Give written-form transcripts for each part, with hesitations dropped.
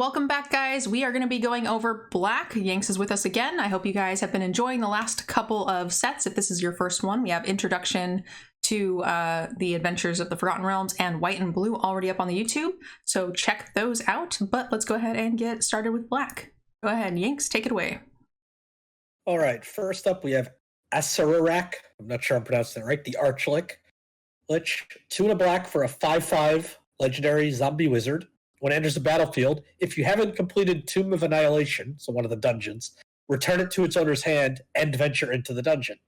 welcome back, guys. We are going to be going over Black. Yanks is with us again. I hope you guys have been enjoying the last couple of sets. If this is your first one, we have Introduction to the Adventures of the Forgotten Realms and White and Blue already up on the YouTube, so check those out. But let's go ahead and get started with Black. Go ahead, Yanks, take it away. All right, first up we have Asararak. I'm not sure I'm pronouncing it right. The Archlich. 2 and a black for a 5/5 legendary zombie wizard. When it enters the battlefield, if you haven't completed Tomb of Annihilation, so one of the dungeons, return it to its owner's hand and venture into the dungeon.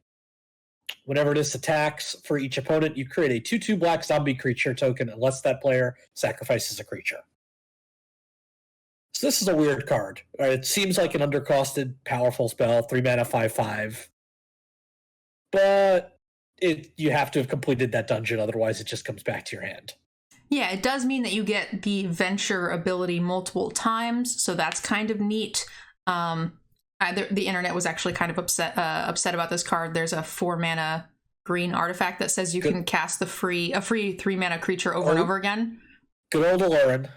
Whenever this attacks for each opponent, you create a 2/2 black zombie creature token unless that player sacrifices a creature. So this is a weird card. Right? It seems like an undercosted, powerful spell, 3 mana, 5/5. But you have to have completed that dungeon, otherwise it just comes back to your hand. Yeah, it does mean that you get the venture ability multiple times, so that's kind of neat. The internet was actually kind of upset about this card. There's a 4 mana green artifact that says you can cast a free 3 mana creature over and over again. Good old Aloran.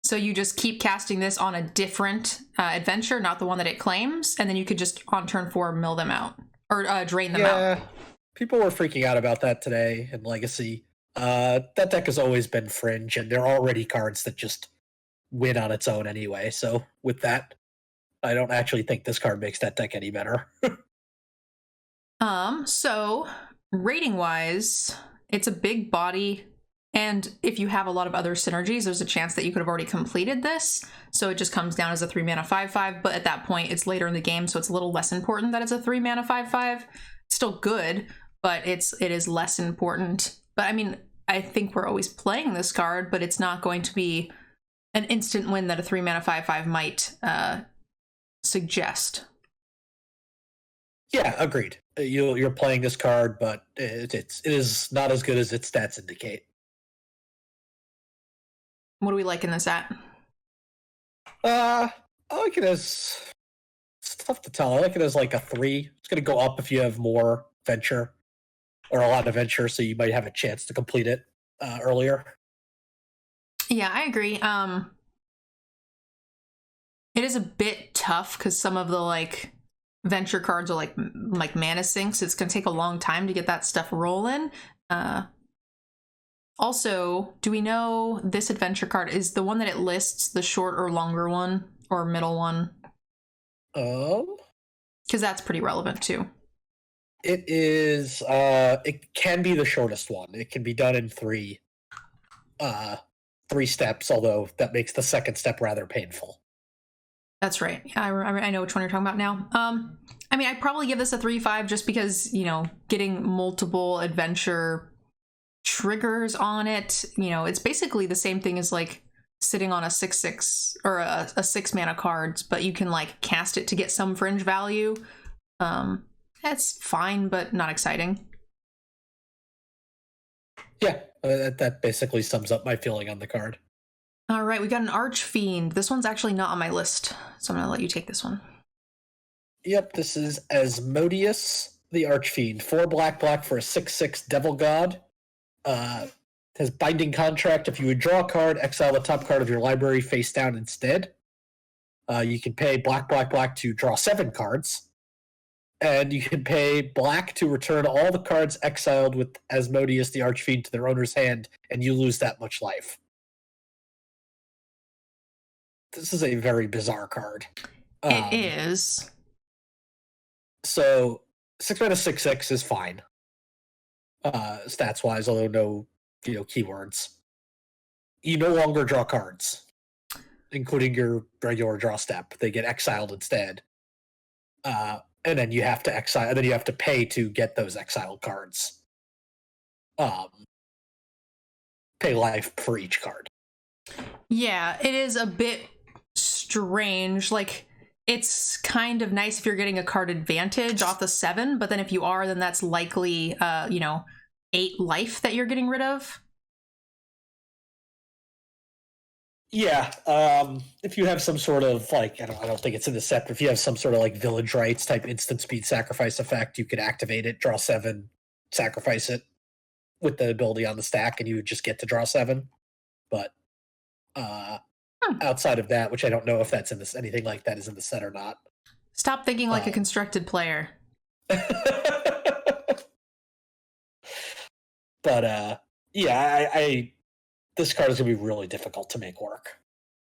So you just keep casting this on a different adventure, not the one that it claims, and then you could just on turn 4 mill them out or drain them out. Yeah, people were freaking out about that today in Legacy. That deck has always been fringe, and there are already cards that just win on its own anyway. So with that, I don't actually think this card makes that deck any better. So rating-wise, it's a big body, and if you have a lot of other synergies, there's a chance that you could have already completed this. So it just comes down as a 3 mana 5/5, but at that point, it's later in the game, so it's a little less important that it's a 3 mana 5/5. It's still good, but it is less important. But I mean, I think we're always playing this card, but it's not going to be an instant win that a 3 mana 5/5 might suggest. Yeah, agreed. You're playing this card, but it is not as good as its stats indicate. What do we like in this at? I like it as... It's tough to tell. I like it as like a 3. It's going to go up if you have more venture. Or a lot of venture, so you might have a chance to complete it earlier. Yeah, I agree. It is a bit tough because some of the venture cards are like mana sinks. It's gonna take a long time to get that stuff rolling. Also, do we know this adventure card is the one that it lists the short or longer one or middle one? Because that's pretty relevant too. It is, it can be the shortest one. It can be done in 3 steps, although that makes the second step rather painful. That's right. Yeah, I know which one you're talking about now. I mean, I'd probably give this a 3/5 just because, getting multiple adventure triggers on it, it's basically the same thing as sitting on a 6/6 or a 6 mana cards, but you can cast it to get some fringe value. That's fine, but not exciting. Yeah, that basically sums up my feeling on the card. All right, we got an Archfiend. This one's actually not on my list, so I'm going to let you take this one. Yep, this is Asmodeus, the Archfiend. 4 black for a 6/6 Devil God. Has Binding Contract. If you would draw a card, exile the top card of your library face down instead. You can pay black to draw 7 cards. And you can pay black to return all the cards exiled with Asmodeus the Archfiend to their owner's hand, and you lose that much life. This is a very bizarre card. It is. So 6 mana 6/6 is fine. Stats wise, although no keywords. You no longer draw cards, including your regular draw step. They get exiled instead. And then you have to exile, and then you have to pay to get those exiled cards. Pay life for each card. Yeah, it is a bit strange. It's kind of nice if you're getting a card advantage off the 7, but then if you are, then that's likely, 8 life that you're getting rid of. Yeah, if you have some sort of I don't think it's in the set, but if you have some sort of Village Rites type instant speed sacrifice effect, you could activate it, draw 7, sacrifice it with the ability on the stack, and you would just get to draw 7. But outside of that, which I don't know if that's in this, anything like that is in the set or not. Stop thinking like a constructed player. But yeah, I this card is gonna be really difficult to make work.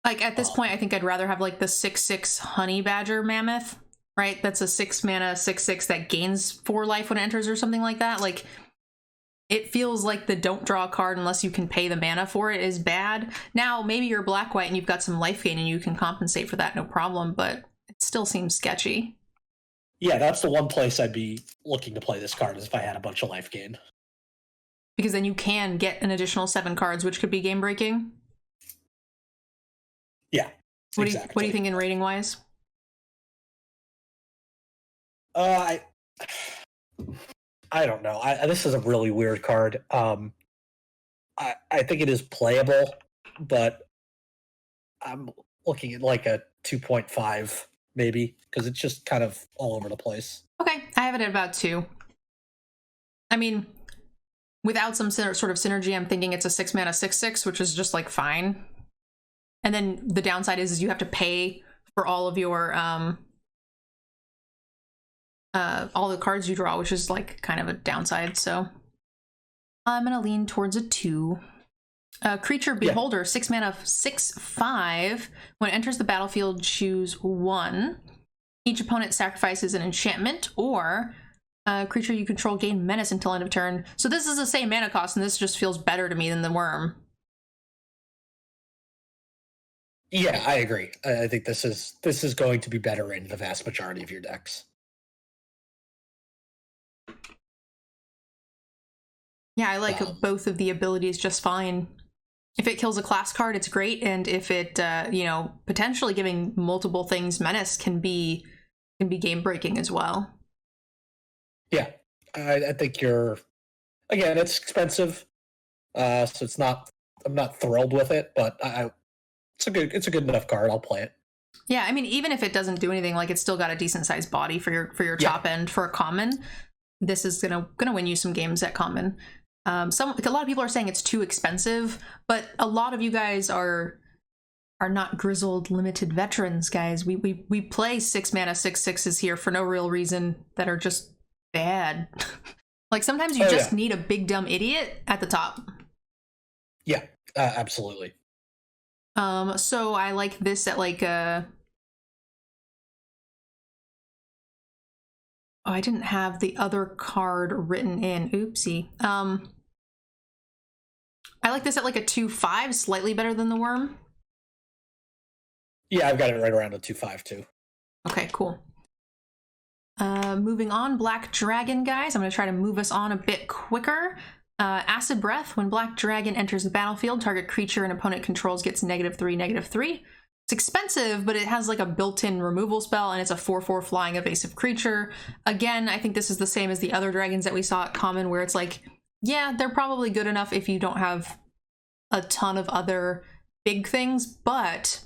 Like at this point, I think I'd rather have like the 6/6 Honey Badger Mammoth, right? That's a 6 mana 6/6 that gains 4 life when it enters or something like that. Like it feels like the don't draw a card unless you can pay the mana for it is bad. Now maybe you're black-white and you've got some life gain and you can compensate for that, no problem, but it still seems sketchy. Yeah, that's the one place I'd be looking to play this card is if I had a bunch of life gain. Because then you can get an additional 7 cards, which could be game breaking. Yeah. What do you think in rating wise? I don't know. This is a really weird card. I think it is playable, but I'm looking at like a 2.5 maybe because it's just kind of all over the place. Okay, I have it at about 2. I mean, without some sort of synergy, I'm thinking it's a 6 mana 6/6, which is just like fine. And then the downside is you have to pay for all of your all the cards you draw, which is like kind of a downside. So I'm gonna lean towards a 2. Creature Beholder, 6 mana 6/5. When it enters the battlefield, choose 1. Each opponent sacrifices an enchantment or creature you control gain menace until end of turn. So this is the same mana cost, and this just feels better to me than the worm. Yeah, I agree. I think this is going to be better in the vast majority of your decks. Yeah, I like both of the abilities just fine. If it kills a class card, it's great, and if it, potentially giving multiple things menace can be game breaking as well. Yeah, I think again, it's expensive, so it's not. I'm not thrilled with it, but it's a good enough card. I'll play it. Yeah, I mean, even if it doesn't do anything, like it's still got a decent sized body for your top end for a common. This is gonna win you some games at common. A lot of people are saying it's too expensive, but a lot of you guys are not grizzled limited veterans, guys. We play 6 mana 6/6s here for no real reason that are just bad. Like sometimes you just need a big dumb idiot at the top. Yeah, absolutely. So I like this at like a. Oh, I didn't have the other card written in. Oopsie. I like this at like a 2/5, slightly better than the worm. Yeah, I've got it right around a 2/5 too. Okay, cool. Moving on, Black Dragon, guys. I'm going to try to move us on a bit quicker. Acid Breath. When Black Dragon enters the battlefield, target creature an opponent controls gets -3/-3. It's expensive, but it has like a built-in removal spell, and it's a 4/4 flying evasive creature. Again, I think this is the same as the other dragons that we saw at Common, where it's like, yeah, they're probably good enough if you don't have a ton of other big things, but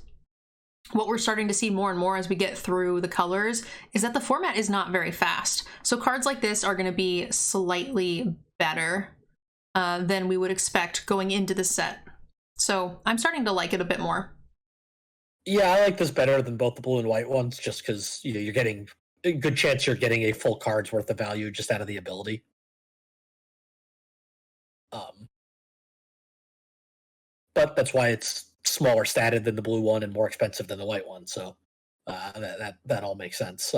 what we're starting to see more and more as we get through the colors is that the format is not very fast. So cards like this are going to be slightly better than we would expect going into the set. So I'm starting to like it a bit more. Yeah, I like this better than both the blue and white ones, just because you're getting a good chance you're getting a full card's worth of value just out of the ability. But that's why it's smaller statted than the blue one and more expensive than the white one. So that all makes sense.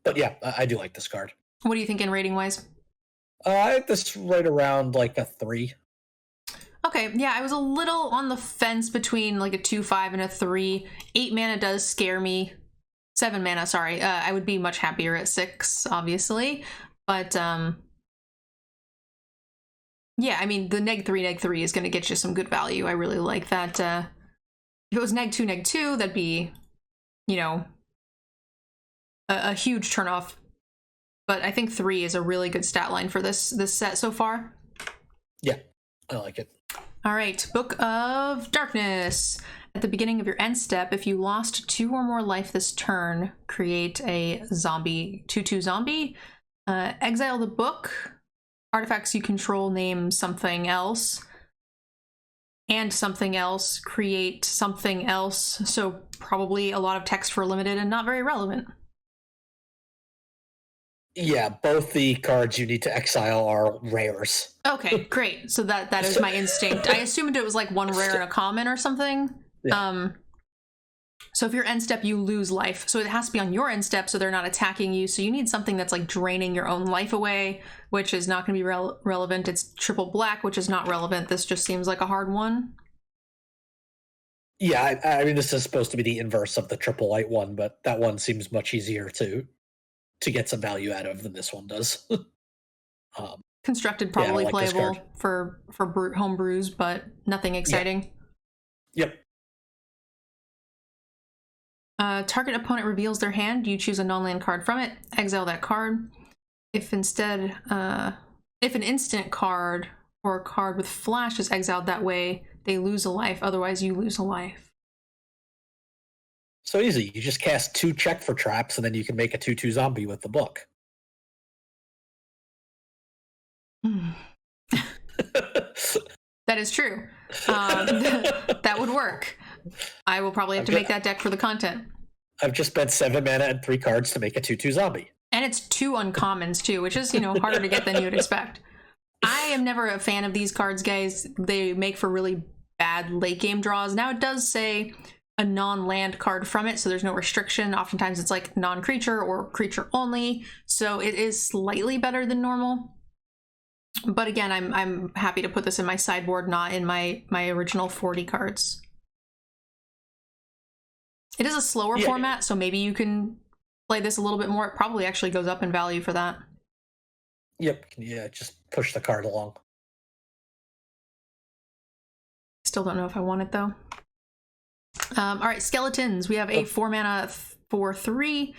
But yeah, I do like this card. What do you think in rating wise? I have this right around like a 3. Okay, yeah, I was a little on the fence between like a 2/5 and a 3. 8 mana does scare me. 7 mana, sorry. I would be much happier at 6, obviously. But yeah, I mean, the -3 is going to get you some good value. I really like that. If it was -2, that'd be, a huge turnoff. But I think 3 is a really good stat line for this set so far. Yeah, I like it. All right, Book of Darkness. At the beginning of your end step, if you lost 2 or more life this turn, create a zombie, 2/2 zombie. Exile the book. Artifacts you control name something else. and something else create something else. So probably a lot of text for limited and not very relevant. Yeah, both the cards you need to exile are rares. Okay, great. So that is my instinct. I assumed it was like one rare and a common or something. Yeah. So if you're end step, you lose life. So it has to be on your end step so they're not attacking you. So you need something that's like draining your own life away, which is not going to be relevant. It's triple black, which is not relevant. This just seems like a hard one. Yeah, I mean, this is supposed to be the inverse of the triple white one, but that one seems much easier to get some value out of than this one does. Constructed, probably like playable for home brews, but nothing exciting. Yep. Target opponent reveals their hand. You choose a non-land card from it. Exile that card. If instead, if an instant card or a card with flash is exiled that way, they lose a life. Otherwise, you lose a life. So easy. You just cast 2 check for traps, and then you can make a 2/2 zombie with the book. That is true. That would work. I will probably have to make that deck for the content. I've just spent 7 mana and 3 cards to make a 2/2 zombie. And it's 2 uncommons too, which is, harder to get than you would expect. I am never a fan of these cards, guys. They make for really bad late game draws. Now it does say a non-land card from it, so there's no restriction. Oftentimes it's like non-creature or creature only, so it is slightly better than normal. But again, I'm happy to put this in my sideboard, not in my original 40 cards. It is a slower format, so maybe you can play this a little bit more. It probably actually goes up in value for that. Yep, yeah, just push the card along. Still don't know if I want it though. All right, skeletons. We have a 4 mana 4/3.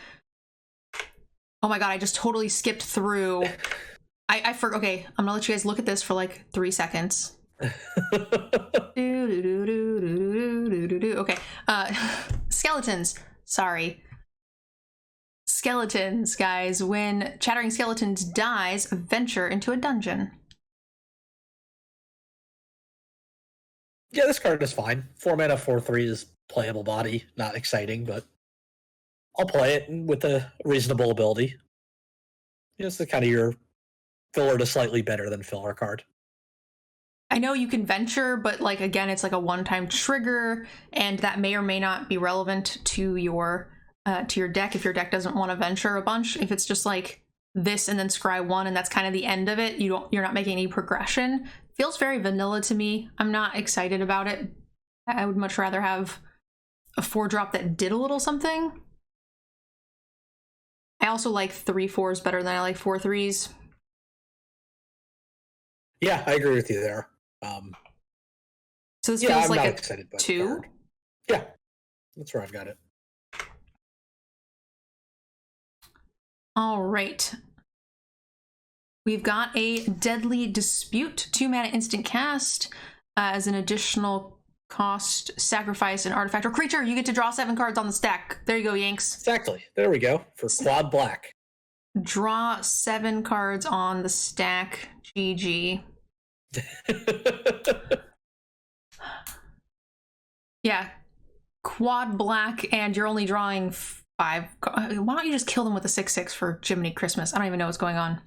Oh my god, I just totally skipped through. I forgot. Okay, I'm gonna let you guys look at this for like 3 seconds. Okay, skeletons. Sorry. Skeletons, guys. When Chattering Skeletons dies, venture into a dungeon. Yeah, this card is fine. 4 mana 4/3 is playable body. Not exciting, but I'll play it with a reasonable ability. It's the kind of your filler to slightly better than filler card. I know you can venture, but like again, it's like a one-time trigger, and that may or may not be relevant to your deck if your deck doesn't want to venture a bunch. If it's just like this and then scry 1 and that's kind of the end of it, you're not making any progression. Feels very vanilla to me. I'm not excited about it. I would much rather have a 4-drop that did a little something. I also like 3/4s better than I like 4/3s. Yeah, I agree with you there. So this feels like a 2? Yeah, that's where I've got it. All right. We've got a Deadly Dispute, 2 mana instant cast. As an additional cost, sacrifice an artifact or creature. You get to draw 7 cards on the stack. There you go, Yanks. Exactly. There we go. For quad black. Draw 7 cards on the stack. GG. Yeah. Quad black, and you're only drawing 5. Why don't you just kill them with a 6/6 for Jiminy Christmas? I don't even know what's going on.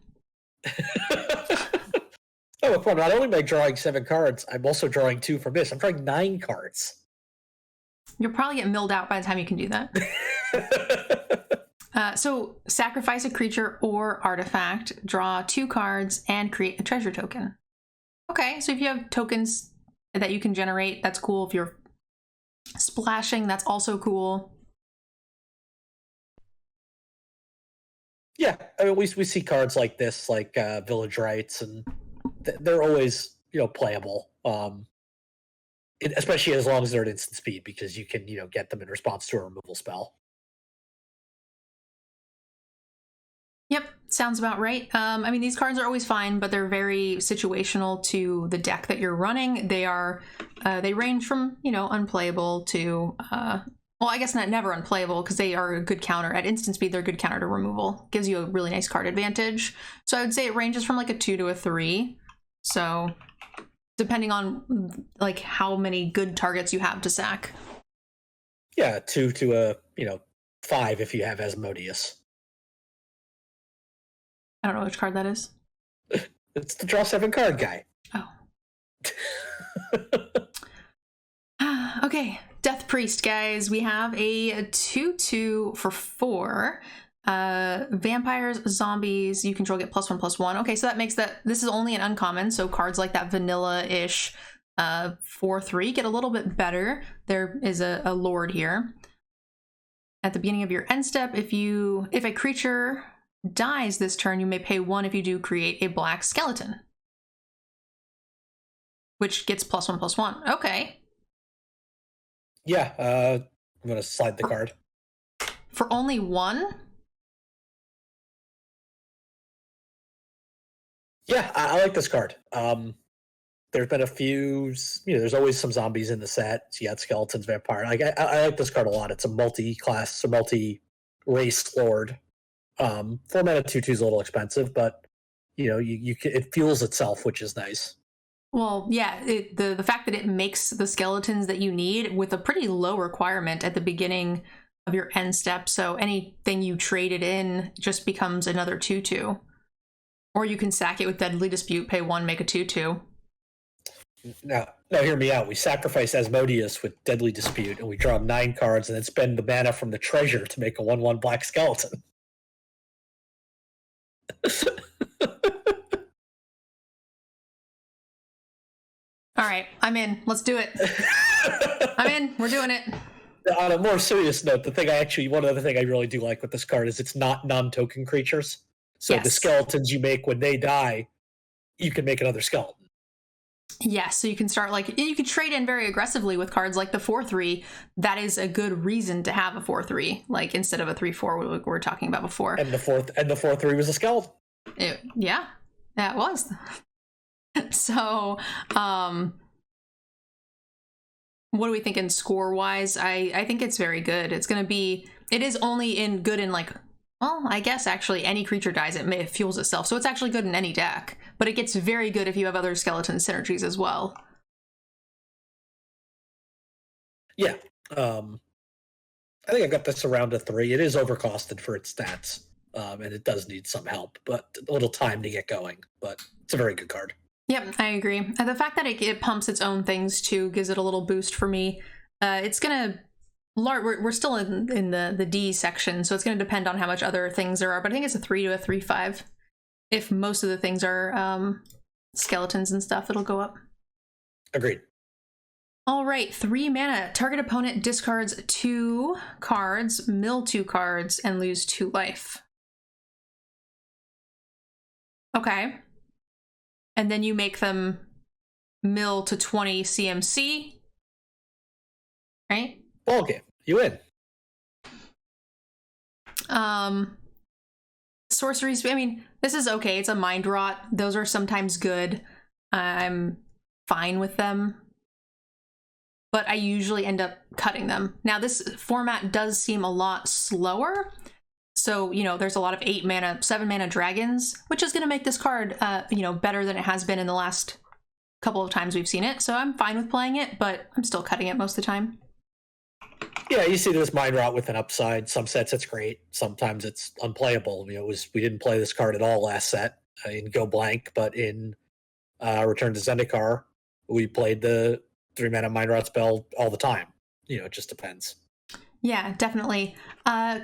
Oh, well, not only am I drawing 7 cards, I'm also drawing 2 from this. I'm drawing 9 cards. You'll probably get milled out by the time you can do that. So sacrifice a creature or artifact, draw 2 cards, and create a treasure token. Okay, so if you have tokens that you can generate, that's cool. If you're splashing, that's also cool. Yeah, I mean, we see cards like this, like Village Rites, and they're always, playable. Especially as long as they're at instant speed, because you can, get them in response to a removal spell. Yep, sounds about right. I mean, these cards are always fine, but they're very situational to the deck that you're running. They range from, unplayable to, well, I guess not never unplayable, because they are a good counter. At instant speed, they're a good counter to removal. Gives you a really nice card advantage. So I would say it ranges from like a 2 to a 3. So depending on like how many good targets you have to sack. Yeah, 2 to a 5 if you have Asmodeus. I don't know which card that is. It's the draw 7 card guy. Oh. Okay, Death Priest, guys. We have a 2/2 for 4. Vampires, zombies, you control get +1/+1. Okay, so that makes that this is only an uncommon, so cards like that vanilla-ish 4/3 get a little bit better. There is a lord here. At the beginning of your end step, if a creature dies this turn, you may pay 1 if you do create a black skeleton, which gets +1/+1. Okay. Yeah, I'm gonna slide the card. For only 1? Yeah, I like this card. There's been a few, there's always some zombies in the set. So you got skeletons, vampire. Like I like this card a lot. It's a multi-class, a multi-race lord. 4 mana 2/2 is a little expensive, but it fuels itself, which is nice. Well, yeah, the fact that it makes the skeletons that you need with a pretty low requirement at the beginning of your end step, so anything you traded in just becomes another 2/2. Or you can sack it with Deadly Dispute, pay 1, make a 2/2. Now, hear me out. We sacrifice Asmodeus with Deadly Dispute, and we draw 9 cards, and then spend the mana from the treasure to make a 1/1 black skeleton. All right, I'm in. Let's do it. I'm in. We're doing it. On a more serious note, one other thing I really do like with this card is it's not non-token creatures. So yes. The skeletons you make when they die, you can make another skeleton. Yes, so you can start you can trade in very aggressively with cards like the 4/3. That is a good reason to have a 4/3, like instead of a 3/4 we were talking about before. And the 4/3 was a skeleton. Yeah, it was. So, what are we thinking score-wise? I think it's very good. It is only in good in I guess actually any creature dies, it fuels itself. So it's actually good in any deck, but it gets very good if you have other skeleton synergies as well. Yeah. I think I got this around a 3. It is overcosted for its stats, and it does need some help, but a little time to get going, but it's a very good card. Yep, I agree. And the fact that it pumps its own things too gives it a little boost for me. It's gonna we're still in the D section, so it's going to depend on how much other things there are, but I think it's a 3 to a 3/5. If most of the things are skeletons and stuff, it'll go up. Agreed. All right, 3 mana. Target opponent discards 2 cards, mill 2 cards, and lose 2 life. Okay. And then you make them mill to 20 CMC, right? Okay, you win. Sorceries, I mean, this is okay. It's a mind rot. Those are sometimes good. I'm fine with them, but I usually end up cutting them. Now, this format does seem a lot slower. So, there's a lot of 8 mana, 7 mana dragons, which is going to make this card, better than it has been in the last couple of times we've seen it. So I'm fine with playing it, but I'm still cutting it most of the time. Yeah, you see this mind rot with an upside. Some sets it's great. Sometimes it's unplayable. We didn't play this card at all last set in Go Blank, but in Return to Zendikar, we played the 3 mana mind rot spell all the time. It just depends. Yeah, definitely.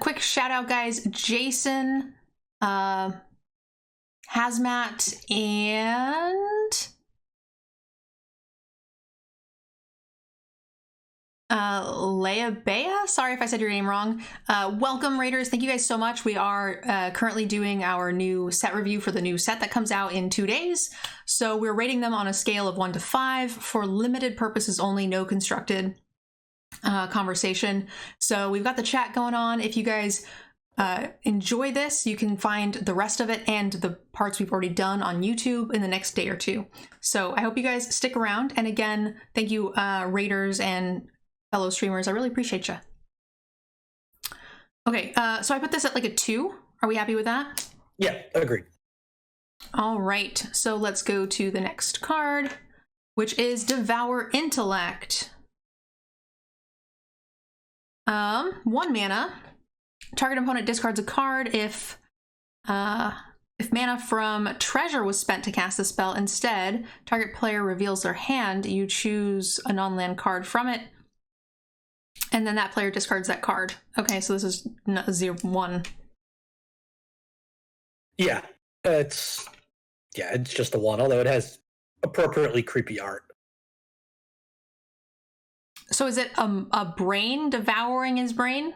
Quick shout out, guys. Jason, Hazmat, and Leia Bea. Sorry if I said your name wrong. Welcome, Raiders. Thank you guys so much. We are currently doing our new set review for the new set that comes out in 2 days. So we're rating them on a scale of 1 to 5 for limited purposes only, no constructed conversation. So we've got the chat going on. If you guys enjoy this, you can find the rest of it and the parts we've already done on YouTube in the next day or 2. So I hope you guys stick around. And again, thank you, Raiders and fellow streamers. I really appreciate you. Okay, so I put this at a 2. Are we happy with that? Yeah, agreed. All right, so let's go to the next card. which is Devour Intellect. 1 mana. Target opponent discards a card. If mana from Treasure was spent to cast the spell, instead, target player reveals their hand. You choose a non-land card from it, and then that player discards that card. Okay, so this is 0/1. Yeah, it's just a 1, although it has appropriately creepy art. So is it a brain devouring his brain?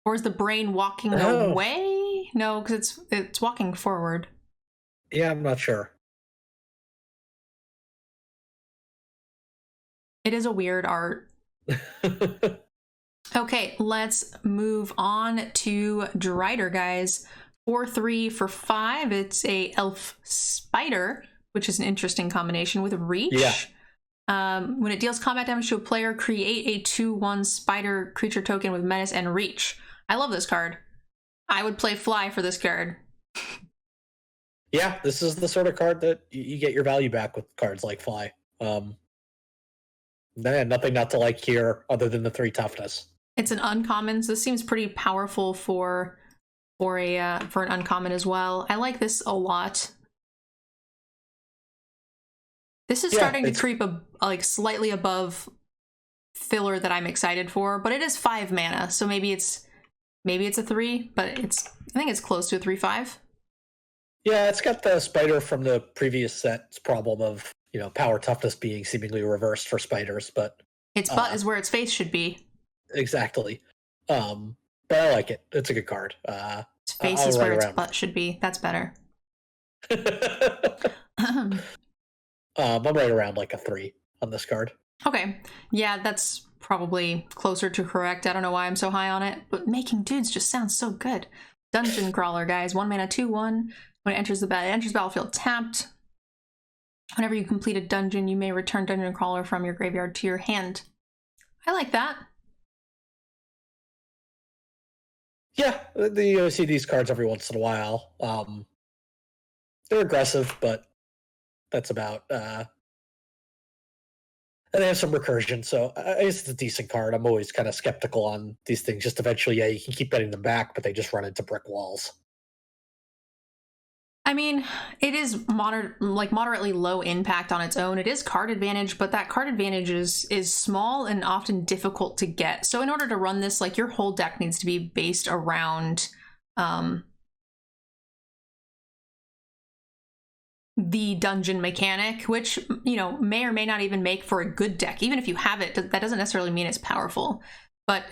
Or is the brain walking away? No, because it's walking forward. Yeah, I'm not sure. It is a weird art. Okay, let's move on to Drider, guys. 4/3 for 5. It's a elf spider, which is an interesting combination with reach. Yeah. When it deals combat damage to a player, create a 2/1 spider creature token with menace and reach. I love this card. I would play fly for this card. Yeah, this is the sort of card that you get your value back with cards like fly. Nothing not to like here other than the 3 toughness. It's an uncommon, so this seems pretty powerful for an uncommon as well. I like this a lot. This is starting to creep like slightly above filler that I'm excited for, but it is 5 mana, so maybe it's a 3, but I think it's close to a 3/5. Yeah, it's got the spider from the previous set's problem of, power toughness being seemingly reversed for spiders, but its butt is where its face should be. Exactly. But I like it. It's a good card. Its face is where its butt should be. That's better. I'm right around like a 3 on this card. Okay. Yeah, that's probably closer to correct. I don't know why I'm so high on it, but making dudes just sounds so good. Dungeon Crawler, guys. 1 mana, 2/1. When it enters battlefield tapped. Whenever you complete a dungeon, you may return Dungeon Crawler from your graveyard to your hand. I like that. Yeah, you see these cards every once in a while. They're aggressive, but that's about... and they have some recursion, so I guess it's a decent card. I'm always kind of skeptical on these things. Just eventually, yeah, you can keep getting them back, but they just run into brick walls. I mean, it is moderately low impact on its own. It is card advantage, but that card advantage is small and often difficult to get. So in order to run this, like, your whole deck needs to be based around the dungeon mechanic, which, may or may not even make for a good deck. Even if you have it, that doesn't necessarily mean it's powerful. But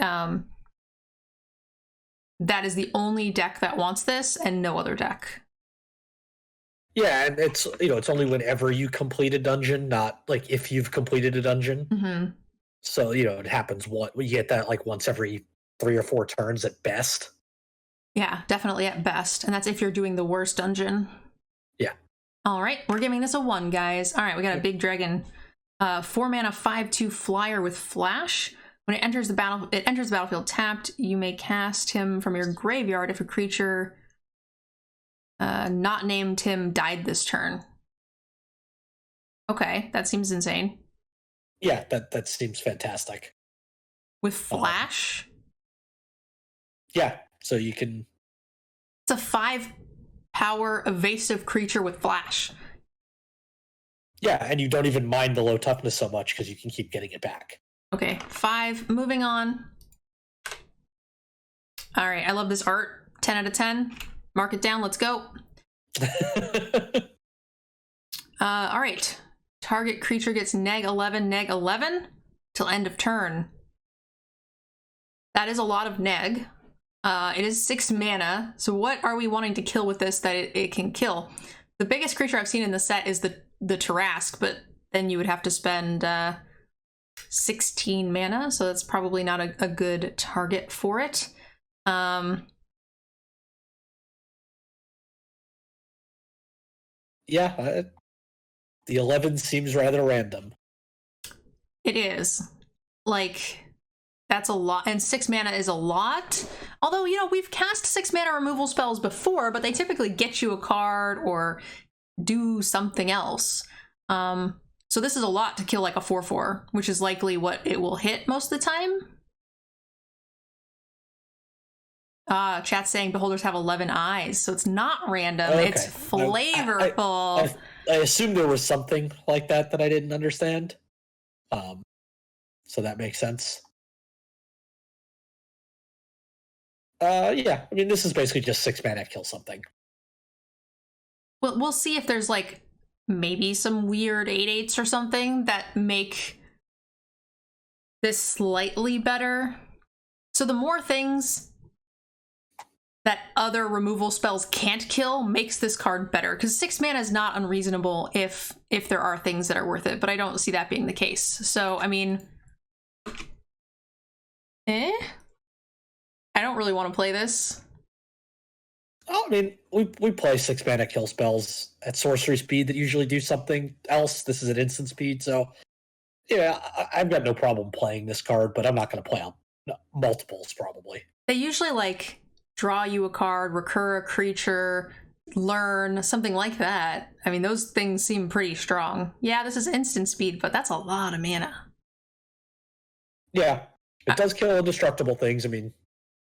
that is the only deck that wants this and no other deck. Yeah, and it's it's only whenever you complete a dungeon, not like if you've completed a dungeon. Mm-hmm. So it happens you get that like once every 3 or 4 turns at best. Yeah, definitely at best, and that's if you're doing the worst dungeon. Yeah. All right, we're giving this a 1, guys. All right, we got a big dragon, 4 mana, 5/2 flyer with flash. When it enters the battlefield tapped. You may cast him from your graveyard if a creature not named him died this turn. Okay, that seems insane. Yeah, that seems fantastic. With flash? Yeah, so you can... It's a 5-power evasive creature with flash. Yeah, and you don't even mind the low toughness so much because you can keep getting it back. Okay, 5. Moving on. All right, I love this art. 10 out of 10. Mark it down. Let's go. All right. Target creature gets -11 till end of turn. That is a lot of neg. It is 6 mana. So what are we wanting to kill with this that it can kill? The biggest creature I've seen in the set is the Tarask, but then you would have to spend 16 mana, so that's probably not a good target for it. Yeah, the 11 seems rather random. It is. Like, that's a lot, and 6 mana is a lot. Although, we've cast 6 mana removal spells before, but they typically get you a card or do something else. So this is a lot to kill like a 4/4, which is likely what it will hit most of the time. Chat's saying beholders have 11 eyes, so it's not random. Okay. It's flavorful. I assumed there was something like that I didn't understand. So that makes sense. Yeah, I mean, this is basically just 6 mana kill something. Well, we'll see if there's like maybe some weird 8/8s or something that make this slightly better. So the more things that other removal spells can't kill makes this card better, because 6 mana is not unreasonable if there are things that are worth it, but I don't see that being the case. So, I mean, I don't really want to play this. Oh, I mean, we play 6 mana kill spells at sorcery speed that usually do something else. This is at instant speed, so yeah, I've got no problem playing this card, but I'm not going to play on multiples, probably. They usually, like, draw you a card, recur a creature, learn, something like that. I mean, those things seem pretty strong. Yeah, this is instant speed, but that's a lot of mana. Yeah, it does kill indestructible things. I mean,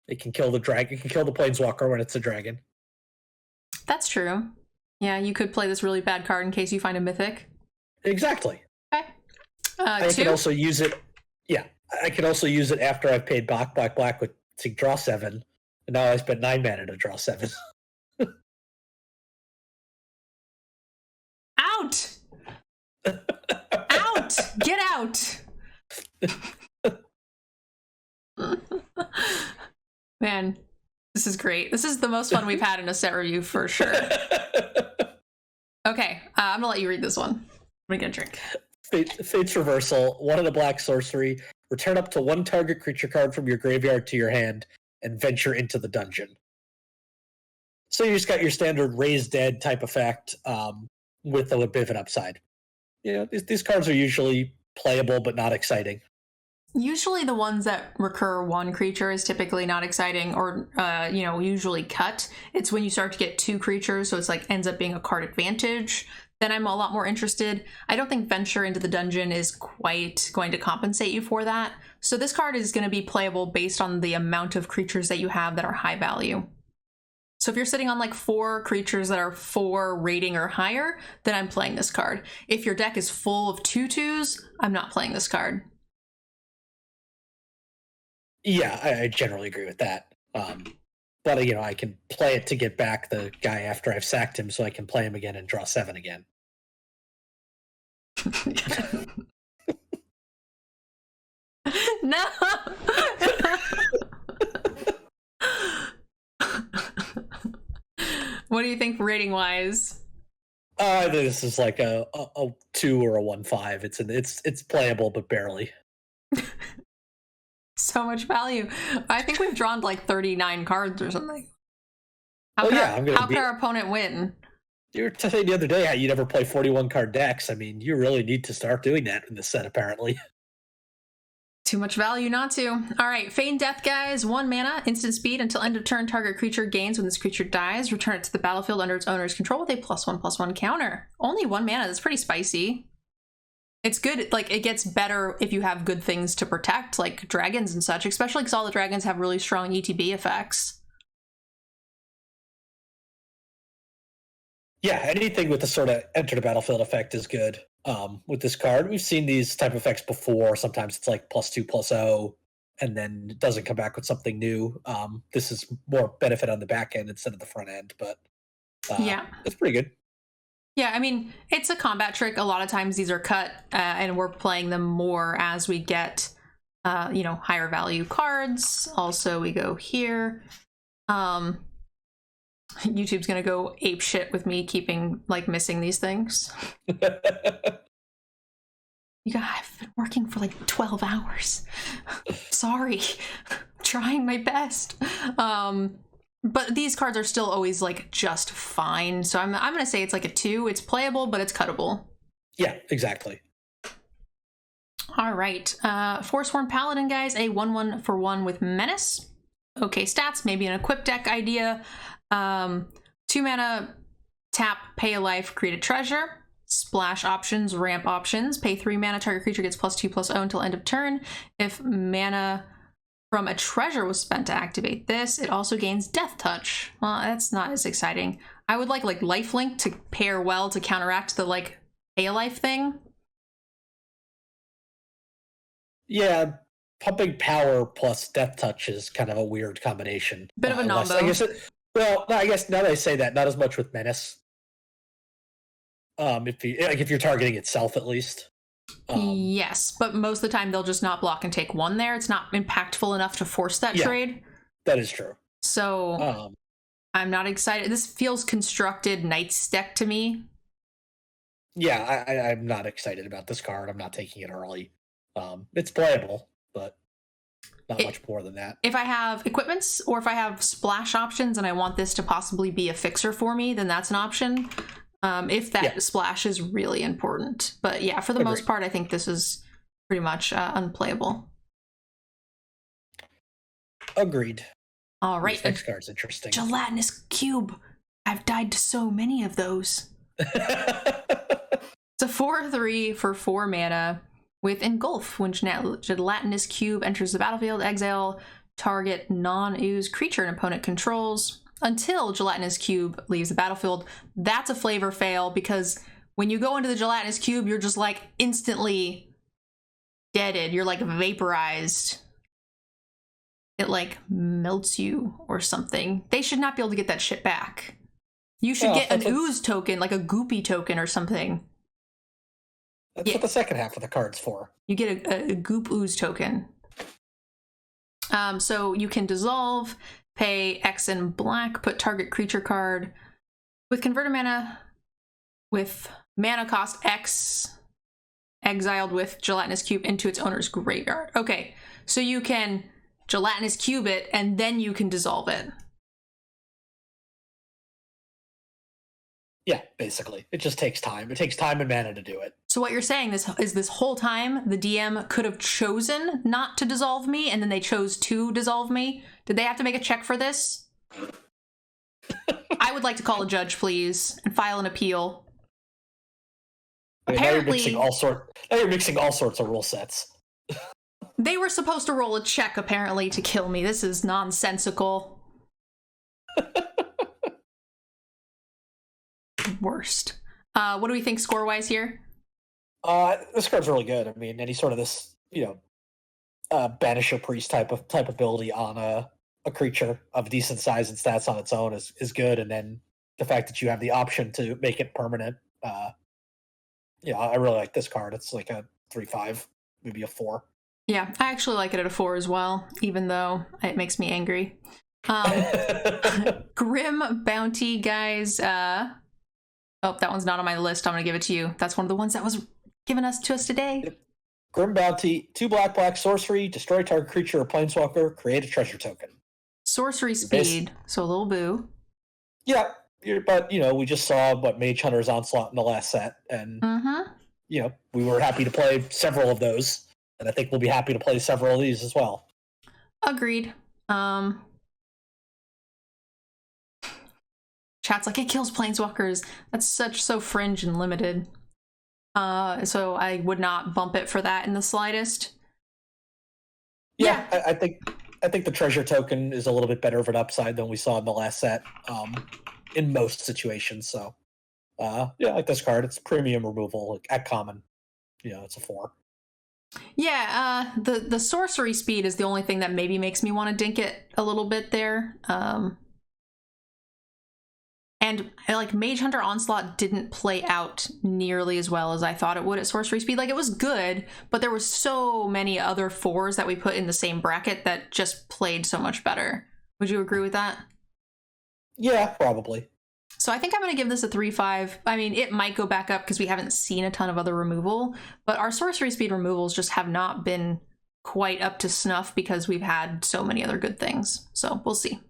it can kill the dragon, it can kill the planeswalker when it's a dragon. That's true. Yeah, you could play this really bad card in case you find a mythic. Exactly. Okay. I can also use it. Yeah, I can also use it after I've paid black to draw 7. And now I spent 9 mana to draw 7. Out! Out! Get out! Man, this is great. This is the most fun we've had in a set review for sure. Okay, I'm gonna let you read this one. I'm gonna get a drink. Fate's Reversal, 1 of the black sorcery. Return up to 1 target creature card from your graveyard to your hand and venture into the dungeon. So you just got your standard raise dead type effect with a bit of an upside. Yeah, these cards are usually playable but not exciting. Usually the ones that recur 1 creature is typically not exciting, or usually cut. It's when you start to get 2 creatures, so it's like ends up being a card advantage, then I'm a lot more interested. I don't think venture into the dungeon is quite going to compensate you for that. So this card is going to be playable based on the amount of creatures that you have that are high value. So if you're sitting on like 4 creatures that are 4 rating or higher, then I'm playing this card. If your deck is full of 2/2s, I'm not playing this card. Yeah, I generally agree with that. But, I can play it to get back the guy after I've sacked him so I can play him again and draw 7 again. No! What do you think rating-wise? I think this is like a 2 or a 1/5. It's playable, but barely. So much value. I think we've drawn like 39 cards or something. How can our opponent win? You were saying the other day how you never play 41 card decks. I mean, you really need to start doing that in this set, apparently. Too much value not to. All right, Feign Death, guys. 1 mana, instant speed. Until end of turn, target creature gains when this creature dies. Return it to the battlefield under its owner's control with a +1/+1 counter. Only 1 mana. That's pretty spicy. It's good. Like, it gets better if you have good things to protect, like dragons and such, especially because all the dragons have really strong ETB effects. Yeah, anything with the sort of enter the battlefield effect is good. With this card, we've seen these type of effects before. Sometimes it's like +2/+0, and then it doesn't come back with something new. This is more benefit on the back end instead of the front end, but yeah, it's pretty good. Yeah, I mean, it's a combat trick. A lot of times these are cut, and we're playing them more as we get, higher value cards. Also, we go here. YouTube's gonna go ape shit with me missing these things. You guys, I've been working for like 12 hours. Sorry. Trying my best. But these cards are still always like just fine. So I'm gonna say it's like a 2. It's playable, but it's cuttable. Yeah, exactly. All right. Forsworn Paladin, guys, a 1/1 for 1 with Menace. Okay, stats, maybe an equip deck idea. 2 mana, tap, pay a life, create a treasure. splash options, ramp options. Pay 3 mana, target creature gets +2/+0 until end of turn. If mana from a treasure was spent to activate this, it also gains Death Touch. Well, that's not as exciting. I would like lifelink to pair well to counteract the like pay a life thing. Yeah, pumping power plus Death Touch is kind of a weird combination. Bit of a Unless- nombo. I guess I guess now that I say that, not as much with Menace. If you're targeting itself at least. Yes, but most of the time they'll just not block and take 1 there. It's not impactful enough to force that trade. That is true. So I'm not excited. This feels constructed Knights deck to me. Yeah, I'm not excited about this card. I'm not taking it early. It's playable, but not much more than that. If I have equipments or if I have splash options and I want this to possibly be a fixer for me, then that's an option. If that splash is really important. But yeah, for the most part, I think this is pretty much unplayable. Agreed. All right. This next card's interesting. Gelatinous Cube. I've died to so many of those. It's a 4/3 for 4 mana with Engulf. When Gelatinous Cube enters the battlefield, exile target non-ooze creature an opponent controls until Gelatinous Cube leaves the battlefield. That's a flavor fail because when you go into the Gelatinous Cube, you're just like instantly deaded. You're like vaporized. It like melts you or something. They should not be able to get that shit back. You should get an ooze token, like a goopy token or something. That's what the second half of the card's for. You get a goop ooze token. So you can dissolve, pay X in black, put target creature card with converted mana with mana cost X exiled with Gelatinous Cube into its owner's graveyard. Okay, so you can Gelatinous Cube it and then you can dissolve it. Yeah, basically. It just takes time. It takes time and mana to do it. So what you're saying is this whole time the DM could have chosen not to dissolve me and then they chose to dissolve me? Did they have to make a check for this? I would like to call a judge, please, and file an appeal. I mean, Apparently, now you're mixing all sorts of rule sets. They were supposed to roll a check, apparently, to kill me. This is nonsensical. Worst. What do we think score-wise here? This card's really good. I mean, any sort of this, Banisher Priest type ability on a creature of decent size and stats on its own is good. And then the fact that you have the option to make it permanent, I really like this card. It's like a 3/5, maybe a 4. Yeah, I actually like it at a 4 as well, even though it makes me angry. Grim Bounty, guys. Oh, that one's not on my list. I'm going to give it to you. That's one of the ones that was given to us today. Grim Bounty, 2 black sorcery, destroy target creature or planeswalker, create a treasure token. Sorcery speed, so a little boo. Yeah, but, we just saw Mage Hunter's Onslaught in the last set, and, we were happy to play several of those, and I think we'll be happy to play several of these as well. Agreed. Chat's like, it kills planeswalkers. That's so fringe and limited. So I would not bump it for that in the slightest. Yeah. I think the treasure token is a little bit better of an upside than we saw in the last set, in most situations. So, I like this card. It's premium removal at common. It's a 4. Yeah, the sorcery speed is the only thing that maybe makes me want to dink it a little bit there. And like Mage Hunter Onslaught didn't play out nearly as well as I thought it would at sorcery speed. Like, it was good, but there were so many other 4s that we put in the same bracket that just played so much better. Would you agree with that? Yeah, probably. So I think I'm going to give this a 3/5. I mean, it might go back up because we haven't seen a ton of other removal, but our sorcery speed removals just have not been quite up to snuff because we've had so many other good things. So we'll see.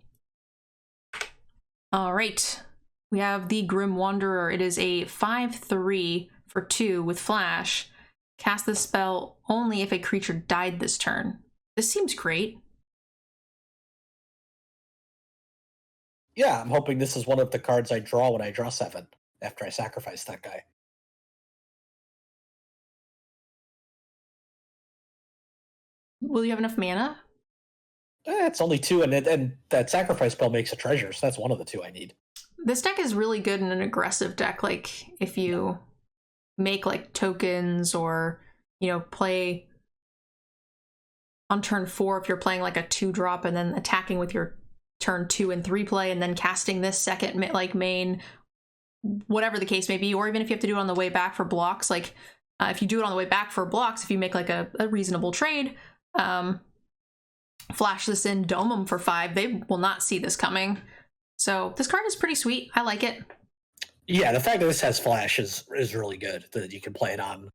All right. We have the Grim Wanderer. It is a 5/3 for 2 with flash. Cast this spell only if a creature died this turn. This seems great. Yeah, I'm hoping this is one of the cards I draw when I draw 7 after I sacrifice that guy. will you have enough mana? It's only 2, and that sacrifice spell makes a treasure, so that's one of the 2 I need. This deck is really good in an aggressive deck. Like if you make like tokens or, play on turn 4 if you're playing like a 2-drop and then attacking with your turn 2 and 3 play and then casting this second like main, whatever the case may be, or even if you have to do it on the way back for blocks, like if you do it on the way back for blocks, if you make like a reasonable trade, flash this in, dome them for 5, they will not see this coming. So this card is pretty sweet. I like it. Yeah, the fact that this has flash is really good, that you can play it on,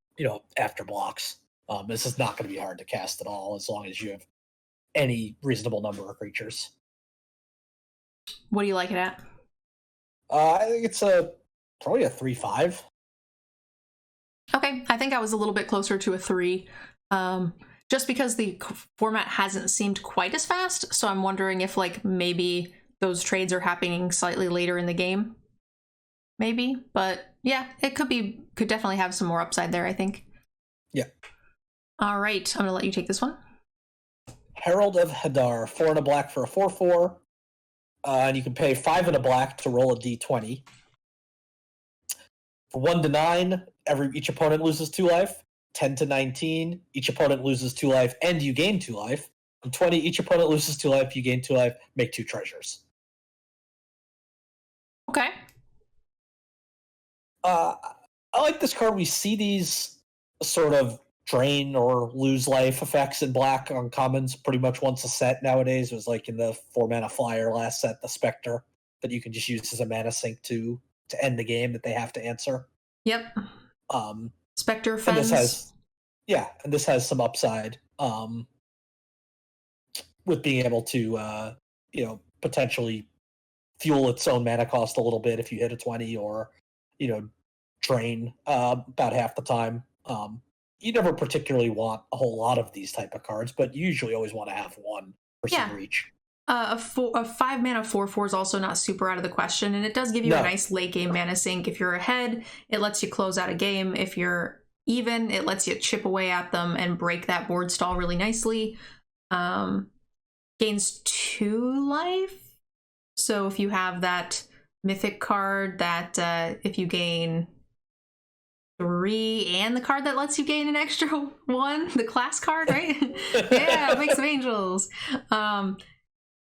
after blocks. This is not going to be hard to cast at all, as long as you have any reasonable number of creatures. What do you like it at? I think it's probably a 3/5. Okay, I think I was a little bit closer to a 3. Just because the format hasn't seemed quite as fast, so I'm wondering if like maybe those trades are happening slightly later in the game. Maybe, but yeah, it could definitely have some more upside there, I think. Yeah. All right, I'm gonna let you take this one. Herald of Hadar, 4 and a black for a 4/4. And you can pay 5 and a black to roll a d20. For 1 to 9, each opponent loses 2 life. 10 to 19, each opponent loses 2 life, and you gain 2 life. And 20, each opponent loses 2 life, you gain 2 life, make 2 treasures. Okay. I like this card. We see these sort of drain or lose life effects in black on commons pretty much once a set nowadays. It was like in the 4-mana flyer last set, the Spectre, that you can just use as a mana sink to end the game that they have to answer. Yep. Spectre and this Fens. this has some upside with being able to potentially fuel its own mana cost a little bit if you hit a 20, or drain about half the time. You never particularly want a whole lot of these type of cards, but you usually always want to have one for some reach. A 5-mana 4/4 is also not super out of the question, and it does give you a nice late game mana sink. If you're ahead, it lets you close out a game. If you're even, it lets you chip away at them and break that board stall really nicely. Gains 2 life. So if you have that mythic card that if you gain 3 and the card that lets you gain an extra 1, the class card, right? Yeah, Mix of Angels.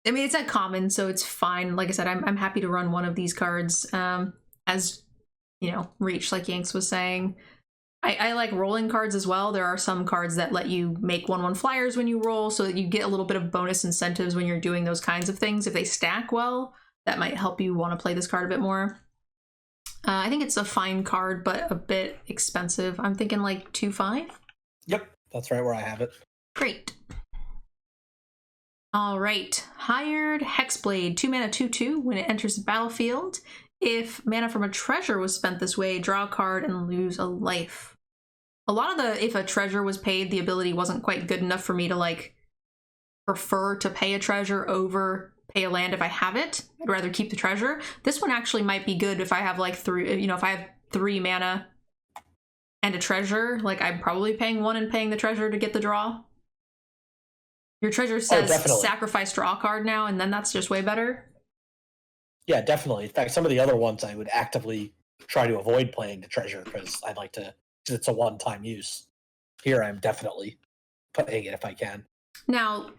I mean, it's uncommon, so it's fine. Like I said, I'm happy to run one of these cards as, reach, like Yanks was saying. I like rolling cards as well. There are some cards that let you make 1/1 flyers when you roll, so that you get a little bit of bonus incentives when you're doing those kinds of things. If they stack well, that might help you want to play this card a bit more. I think it's a fine card, but a bit expensive. I'm thinking like 2/5. Yep, that's right where I have it. Great. All right, Hired Hexblade, 2-mana 2/2. When it enters the battlefield, if mana from a treasure was spent this way, draw a card and lose a life. A lot of the, if a treasure was paid, the ability wasn't quite good enough for me to like prefer to pay a treasure over pay a land if I have it. I'd rather keep the treasure. This one actually might be good if I have like 3, if I have 3 mana and a treasure, like I'm probably paying 1 and paying the treasure to get the draw. Your treasure says sacrifice draw card now, and then that's just way better. Yeah, definitely. In fact, some of the other ones I would actively try to avoid playing the treasure because I'd like to, because it's a one-time use. Here I'm definitely playing it if I can. Now,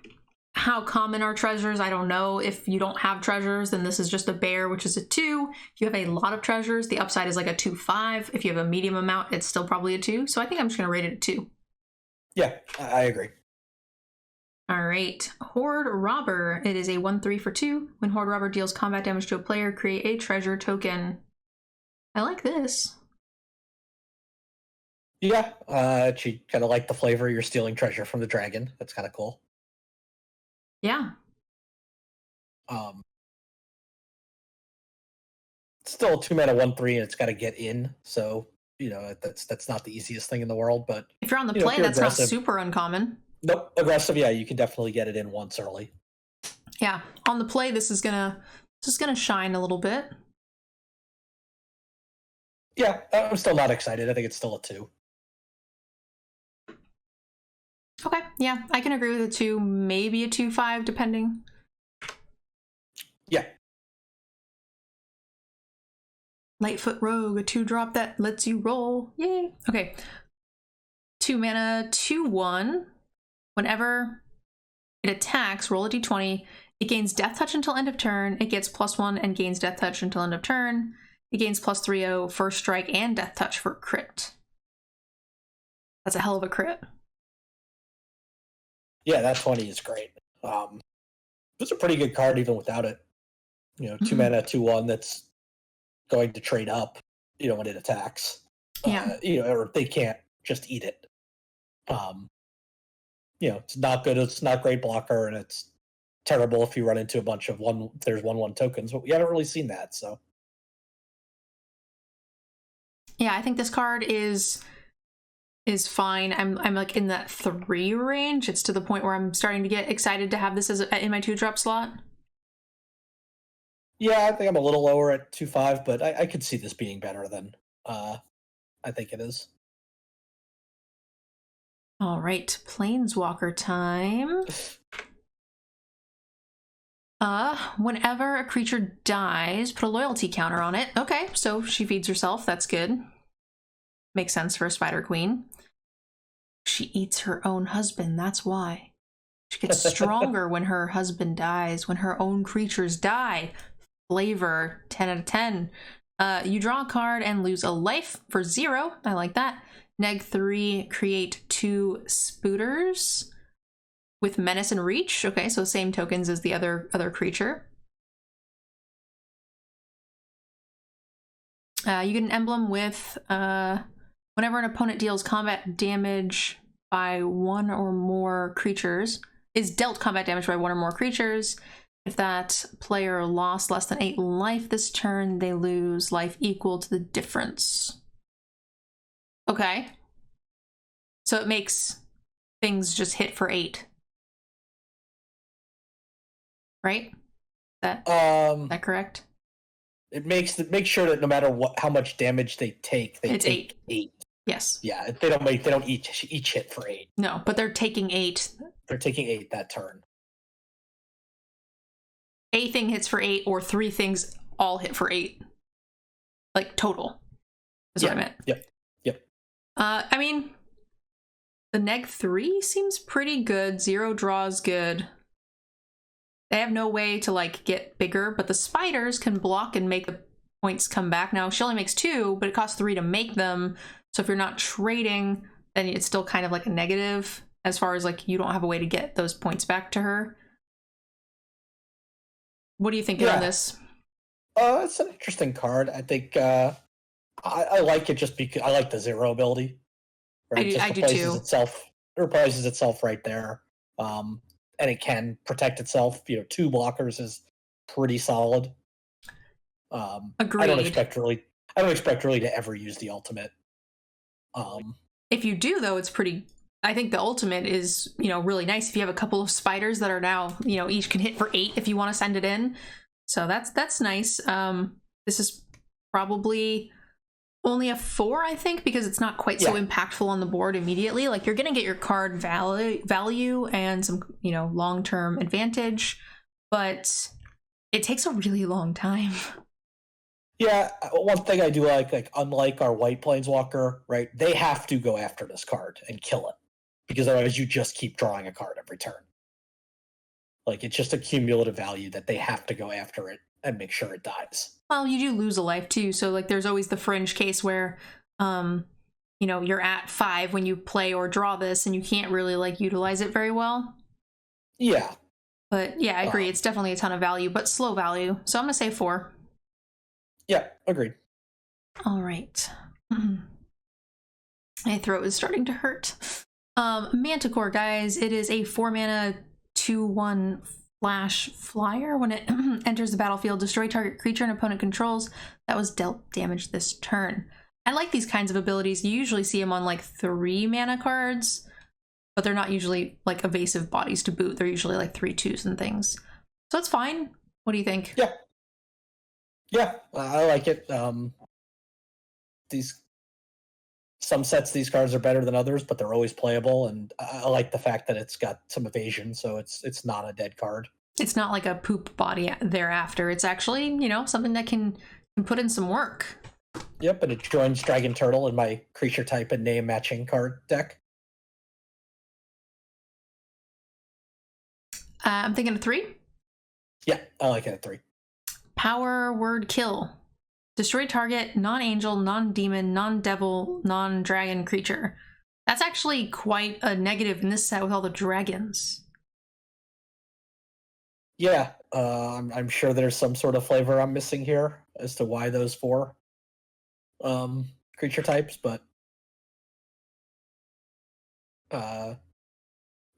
how common are treasures? I don't know. If you don't have treasures, then this is just a bear, which is a 2. If you have a lot of treasures, the upside is like a 2/5. If you have a medium amount, it's still probably a 2. So I think I'm just going to rate it a 2. Yeah, I agree. All right, Horde Robber. It is a 1/3 for 2. When Horde Robber deals combat damage to a player, create a treasure token. I like this. Yeah, she kind of like the flavor. You're stealing treasure from the dragon. That's kind of cool. Yeah. It's still a 2-mana 1/3, and it's got to get in. So that's not the easiest thing in the world. But if you're on the play, that's not super uncommon. Nope, aggressive. Yeah, you can definitely get it in once early. Yeah, on the play, this is gonna shine a little bit. Yeah, I'm still not excited. I think it's still a 2. Okay, yeah, I can agree with a 2, maybe a 2/5, depending. Yeah. Lightfoot Rogue, a 2-drop that lets you roll. Yay. Okay. 2 mana, 2/1. Whenever it attacks, roll a d20. It gains Death Touch until end of turn. It gets +1 and gains Death Touch until end of turn. It gains +3/0 first strike and Death Touch for crit. That's a hell of a crit. Yeah, that 20 is great. It's a pretty good card even without it. 2 mana, 2/1 that's going to trade up, when it attacks. Yeah. Or they can't just eat it. It's not good. It's not great blocker, and it's terrible if you run into a bunch of there's 1/1 tokens, but we haven't really seen that, so. Yeah, I think this card is fine. I'm like in that 3 range. It's to the point where I'm starting to get excited to have this as in my 2-drop slot. Yeah, I think I'm a little lower at 2/5, but I could see this being better than I think it is. All right, Planeswalker time. Whenever a creature dies, put a loyalty counter on it. Okay, so she feeds herself. That's good. Makes sense for a Spider Queen. She eats her own husband. That's why. She gets stronger when her husband dies, when her own creatures die. Flavor, 10 out of 10. You draw a card and lose a life for 0. I like that. Neg3, create 2 Spooters with Menace and Reach. Okay, so same tokens as the other creature. You get an emblem with whenever an opponent deals combat damage by 1 or more creatures, is dealt combat damage by 1 or more creatures. If that player lost less than 8 life this turn, they lose life equal to the difference. Okay. So it makes things just hit for 8. Right? That correct? It makes sure that no matter how much damage they take, they take 8. Yes. Yeah, they don't each hit for 8. No, but they're taking 8. They're taking 8 that turn. A thing hits for 8, or 3 things all hit for 8. Like total. Is what I meant. Yep. I mean, the neg 3 seems pretty good. 0 draws good. They have no way to like get bigger, but the spiders can block and make the points come back. Now she only makes 2, but it costs 3 to make them. So if you're not trading, then it's still kind of like a negative as far as like you don't have a way to get those points back to her. What are you thinking on this? It's an interesting card. I think I like it just because I like the 0 ability. Right? I do too. It replaces itself right there. And it can protect itself. 2 blockers is pretty solid. Agreed. I don't expect really to ever use the ultimate. If you do, though, it's pretty. I think the ultimate is, really nice if you have a couple of spiders that are now, each can hit for 8 if you want to send it in. So that's nice. This is probably only a 4, I think, because it's not quite so impactful on the board immediately. Like, you're gonna get your card value and some, long-term advantage, but it takes a really long time. Yeah, one thing I do like unlike our white planeswalker, right? They have to go after this card and kill it, because otherwise you just keep drawing a card every turn. Like, it's just a cumulative value that they have to go after it and make sure it dies. Well, you do lose a life too, so like there's always the fringe case where you're at 5 when you play or draw this and you can't really like utilize it very well. Yeah. But yeah, I agree. It's definitely a ton of value, but slow value. So I'm gonna say 4. Yeah, agreed. All right. My throat is starting to hurt. Manticore, guys. It is a 4 mana 2/1 flash flyer. When it enters the battlefield, destroy target creature an opponent controls that was dealt damage this turn. I like these kinds of abilities. You usually see them on like 3 mana cards, but they're not usually like evasive bodies to boot. They're usually like 3/2s and things. So it's fine. What do you think? Yeah, I like it. These some sets these cards are better than others, but they're always playable, and I like the fact that it's got some evasion, so it's not a dead card. It's not like a poop body thereafter. It's actually, something that can put in some work. Yep, and it joins Dragon Turtle in my creature type and name matching card deck. I'm thinking of 3. Yeah, I like it at 3. Power word kill. Destroy target non-angel, non-demon, non-devil, non-dragon creature. That's actually quite a negative in this set with all the dragons. Yeah, I'm sure there's some sort of flavor I'm missing here as to why those 4 creature types, but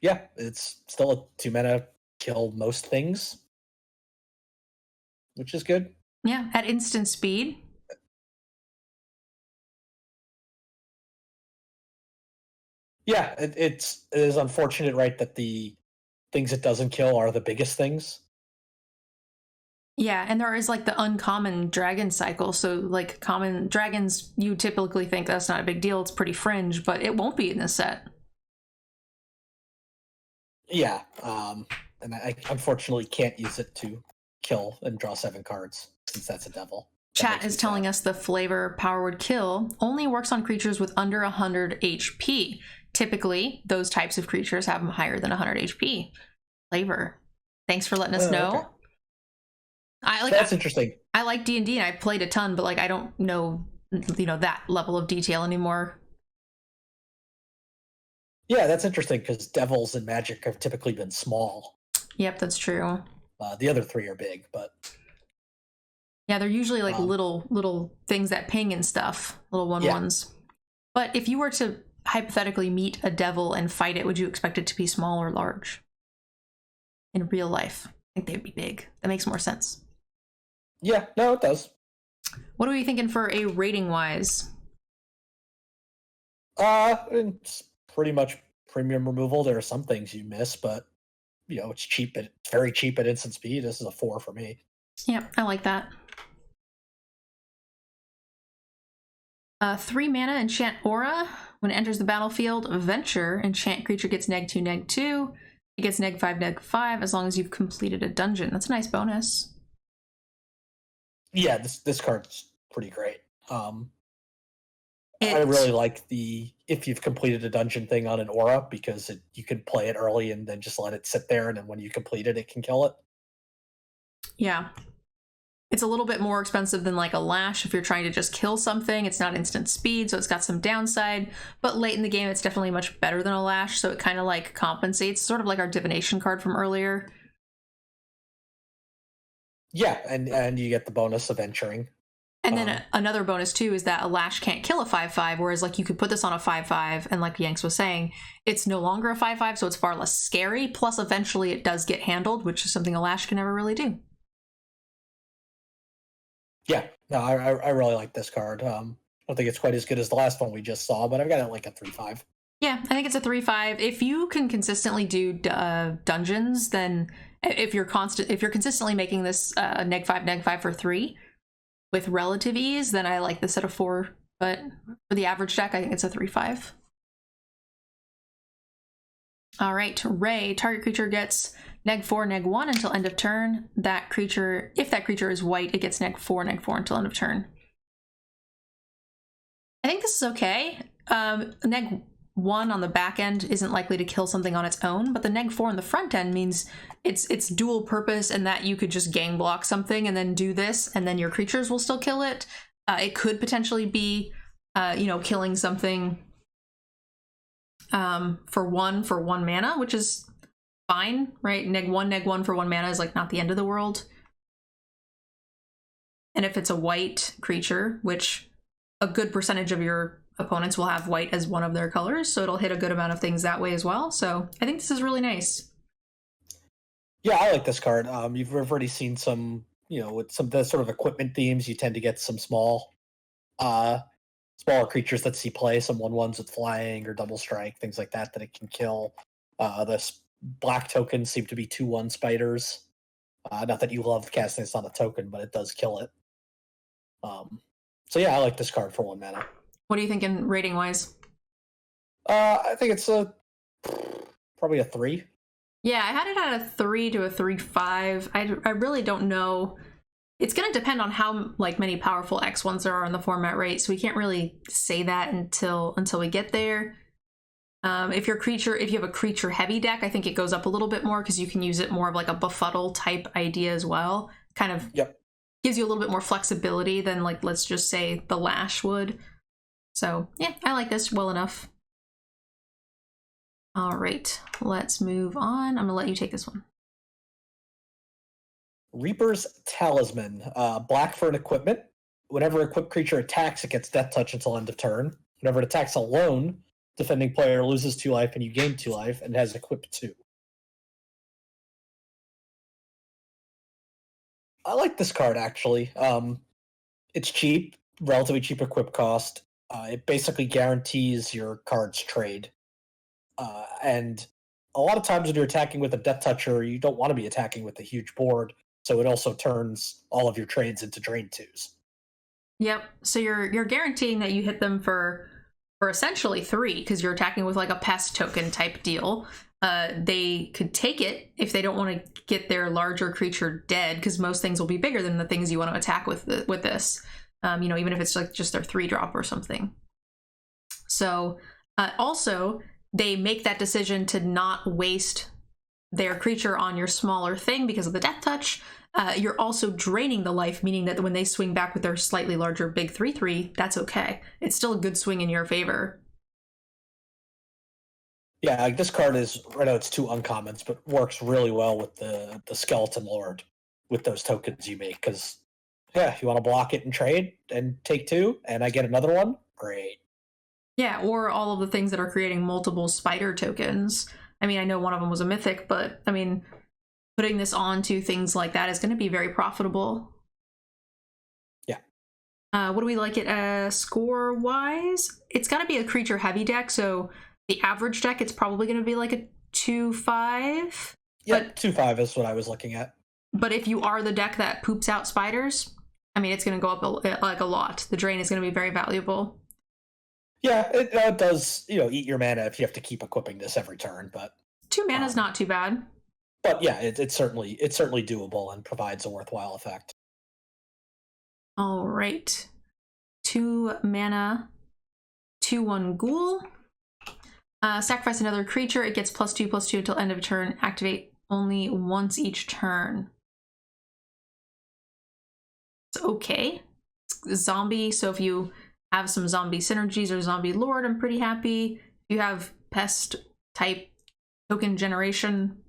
yeah, it's still a 2 mana kill most things, which is good. Yeah, at instant speed. Yeah, it is unfortunate, right, that the things it doesn't kill are the biggest things. Yeah, and there is like the uncommon dragon cycle. So like common dragons, you typically think that's not a big deal. It's pretty fringe, but it won't be in this set. Yeah, and I unfortunately can't use it to kill and draw 7 cards since that's a devil. Chat is telling us the flavor power word kill only works on creatures with under 100 HP. Typically, those types of creatures have them higher than 100 HP. Flavor. Thanks for letting us know. Okay. That's interesting. I like D&D and I played a ton, but like I don't know, that level of detail anymore. Yeah, that's interesting because devils and magic have typically been small. Yep, that's true. The other 3 are big, but yeah, they're usually like little things that ping and stuff, little 1/1s. But if you were to hypothetically meet a devil and fight it, would you expect it to be small or large? In real life, I think they'd be big. That makes more sense. Yeah, no, it does. What are we thinking for a rating wise? It's pretty much premium removal. There are some things you miss, but it's cheap. It's very cheap at instant speed. This is a 4 for me. Yeah, I like that. 3 mana, enchant aura. When it enters the battlefield, venture, enchant creature gets -2/-2. It gets -5/-5 as long as you've completed a dungeon. That's a nice bonus. Yeah, this card's pretty great. I really like the if you've completed a dungeon thing on an aura because you can play it early and then just let it sit there, and then when you complete it, it can kill it. Yeah. It's a little bit more expensive than like a lash if you're trying to just kill something. It's not instant speed, so it's got some downside, but late in the game it's definitely much better than a lash, so it kind of like compensates, sort of like our divination card from earlier. Yeah, and you get the bonus of venturing. And then another bonus too is that a lash can't kill a 5/5, whereas like you could put this on a 5/5, and like Yanks was saying, it's no longer a 5/5, so it's far less scary, plus eventually it does get handled, which is something a lash can never really do. Yeah, no, I really like this card. I don't think it's quite as good as the last one we just saw, but I've got it like a 3/5. Yeah, I think it's a 3/5. If you can consistently do dungeons, then if you're consistently making this -5/-5 for 3 with relative ease, then I like this at a 4. But for the average deck, I think it's a 3/5. All right, Ray. Target creature gets -4/-1 until end of turn. If that creature is white, it gets -4/-4 until end of turn. I think this is okay. -1 on the back end isn't likely to kill something on its own, but the -4 on the front end means it's dual purpose, and that you could just gang block something and then do this, and then your creatures will still kill it. It could potentially be, killing something for one mana, which is fine, right? -1/-1 for 1 mana is like not the end of the world. And if it's a white creature, which a good percentage of your opponents will have white as one of their colors, so it'll hit a good amount of things that way as well. So I think this is really nice. Yeah, I like this card. You've already seen some, with some of the sort of equipment themes, you tend to get some smaller creatures that see play, some 1/1s with flying or double strike, things like that it can kill. The black tokens seem to be 2/1 spiders. Not that you love casting this on a token, but it does kill it. So yeah, I like this card for 1 mana. What are you thinking rating wise? I think it's probably a 3. Yeah, I had it at a 3 to a 3.5. I really don't know. It's going to depend on how like many powerful X1s there are in the format, right? So we can't really say that until we get there. If you have a creature heavy deck, I think it goes up a little bit more because you can use it more of like a befuddle type idea as well. Kind of gives you a little bit more flexibility than like, let's just say the Lash would. So yeah, I like this well enough. All right, let's move on. I'm gonna let you take this one. Reaper's Talisman. Black for an equipment. Whenever equipped creature attacks, it gets Death Touch until end of turn. Whenever it attacks alone, defending player loses 2 life and you gain 2 life, and has equipped 2. I like this card, actually. It's cheap, relatively cheap equip cost. It basically guarantees your card's trade. And a lot of times when you're attacking with a Death Toucher, you don't want to be attacking with a huge board, so it also turns all of your trades into Drain 2s. Yep, so you're guaranteeing that you hit them for essentially 3, because you're attacking with like a pest token type deal. They could take it if they don't want to get their larger creature dead, because most things will be bigger than the things you want to attack with this. Even if it's like just their 3-drop or something. So also, they make that decision to not waste their creature on your smaller thing because of the Death Touch. You're also draining the life, meaning that when they swing back with their slightly larger big 3/3, that's okay. It's still a good swing in your favor. Yeah, like this card is, I know it's 2 uncommons, but works really well with the Skeleton Lord with those tokens you make, because, yeah, you want to block it and trade and take 2, and I get another one? Great. Yeah, or all of the things that are creating multiple spider tokens. I mean, I know one of them was a mythic, but, I mean, putting this onto things like that is going to be very profitable. Yeah. What do we like it score-wise? It's got to be a creature-heavy deck, so the average deck, it's probably going to be like a 2.5. Yeah, 2.5 is what I was looking at. But if you are the deck that poops out spiders, I mean, it's going to go up a lot. The drain is going to be very valuable. Yeah, it does, eat your mana if you have to keep equipping this every turn, but 2 mana is not too bad. But yeah, it's certainly doable and provides a worthwhile effect. All right, 2 mana, 2/1 ghoul. Sacrifice another creature. It gets +2/+2 until end of turn. Activate only once each turn. It's okay. It's zombie, so if you have some zombie synergies or zombie lord, I'm pretty happy. If you have pest type token generation,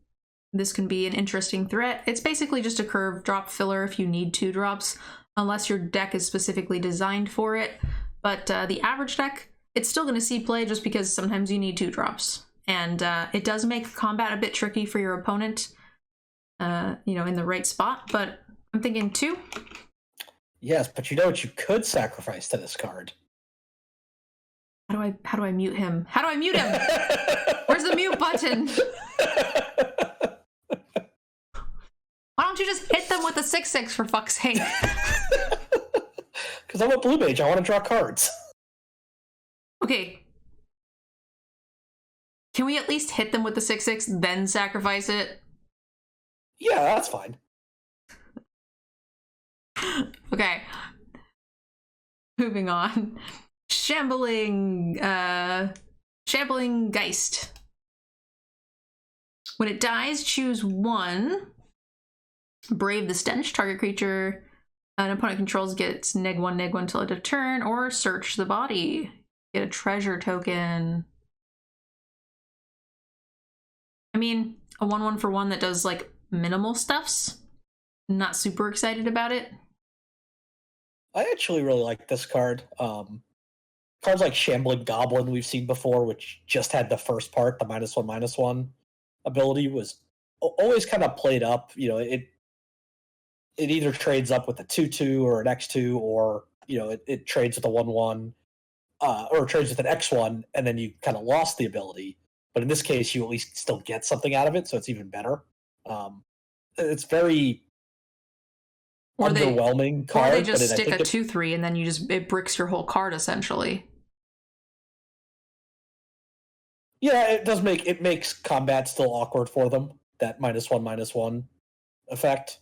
this can be an interesting threat. It's basically just a curve drop filler if you need 2 drops, unless your deck is specifically designed for it. But the average deck, it's still going to see play just because sometimes you need 2 drops. And it does make combat a bit tricky for your opponent, in the right spot. But I'm thinking 2. Yes, but you know what you could sacrifice to this card? How do I mute him? How do I mute him? Where's the mute button? Why don't you just hit them with a 6/6 for fuck's sake? Because I'm a blue mage. I want to draw cards. Okay. Can we at least hit them with the 6/6, then sacrifice it? Yeah, that's fine. Okay. Moving on. Shambling Geist. When it dies, choose 1. Brave the Stench. Target creature an opponent controls gets -1/-1 until end of turn, or search the body. Get a treasure token. I mean, a 1/1 for 1 that does like minimal stuffs. Not super excited about it. I actually really like this card. Cards like Shambling Goblin we've seen before, which just had the first part, the -1/-1 ability, was always kind of played up. It either trades up with a 2/2 or an X2, or it trades with a 1/1, or trades with an X1, and then you kind of lost the ability. But in this case, you at least still get something out of it, so it's even better. It's very underwhelming card. Or they just stick a 2/3 and then it bricks your whole card essentially. Yeah, it makes combat still awkward for them. That -1/-1 effect.